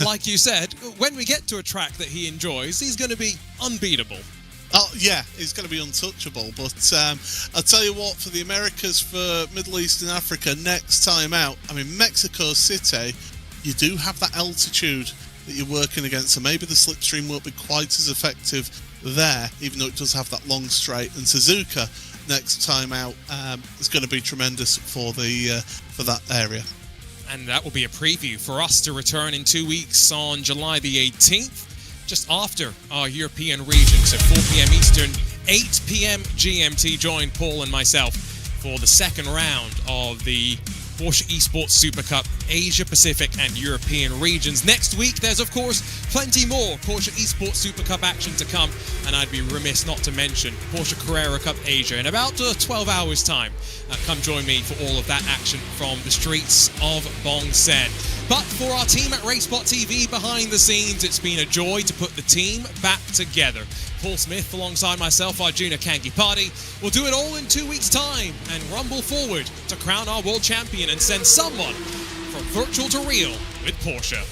Like you said, when we get to a track that he enjoys, he's going to be unbeatable. Oh, yeah, he's going to be untouchable. But I'll tell you what, for the Americas, for Middle East and Africa, next time out, I mean, Mexico City, you do have that altitude that you're working against, so maybe the slipstream won't be quite as effective there, even though it does have that long straight. And Suzuka, next time out is going to be tremendous for that area. And that will be a preview for us to return in 2 weeks on July the 18th, just after our European region. So 4 p.m. Eastern, 8 p.m. GMT. Join Paul and myself for the second round of the Porsche Esports Super Cup, Asia Pacific and European regions. Next week, there's of course plenty more Porsche Esports Super Cup action to come, and I'd be remiss not to mention Porsche Carrera Cup Asia in about 12 hours time. Come join me for all of that action from the streets of Bongsen. But for our team at RaceBot TV behind the scenes, it's been a joy to put the team back together. Paul Smith alongside myself, Arjuna Kankipati. We'll do it all in 2 weeks' time and rumble forward to crown our world champion and send someone from virtual to real with Porsche.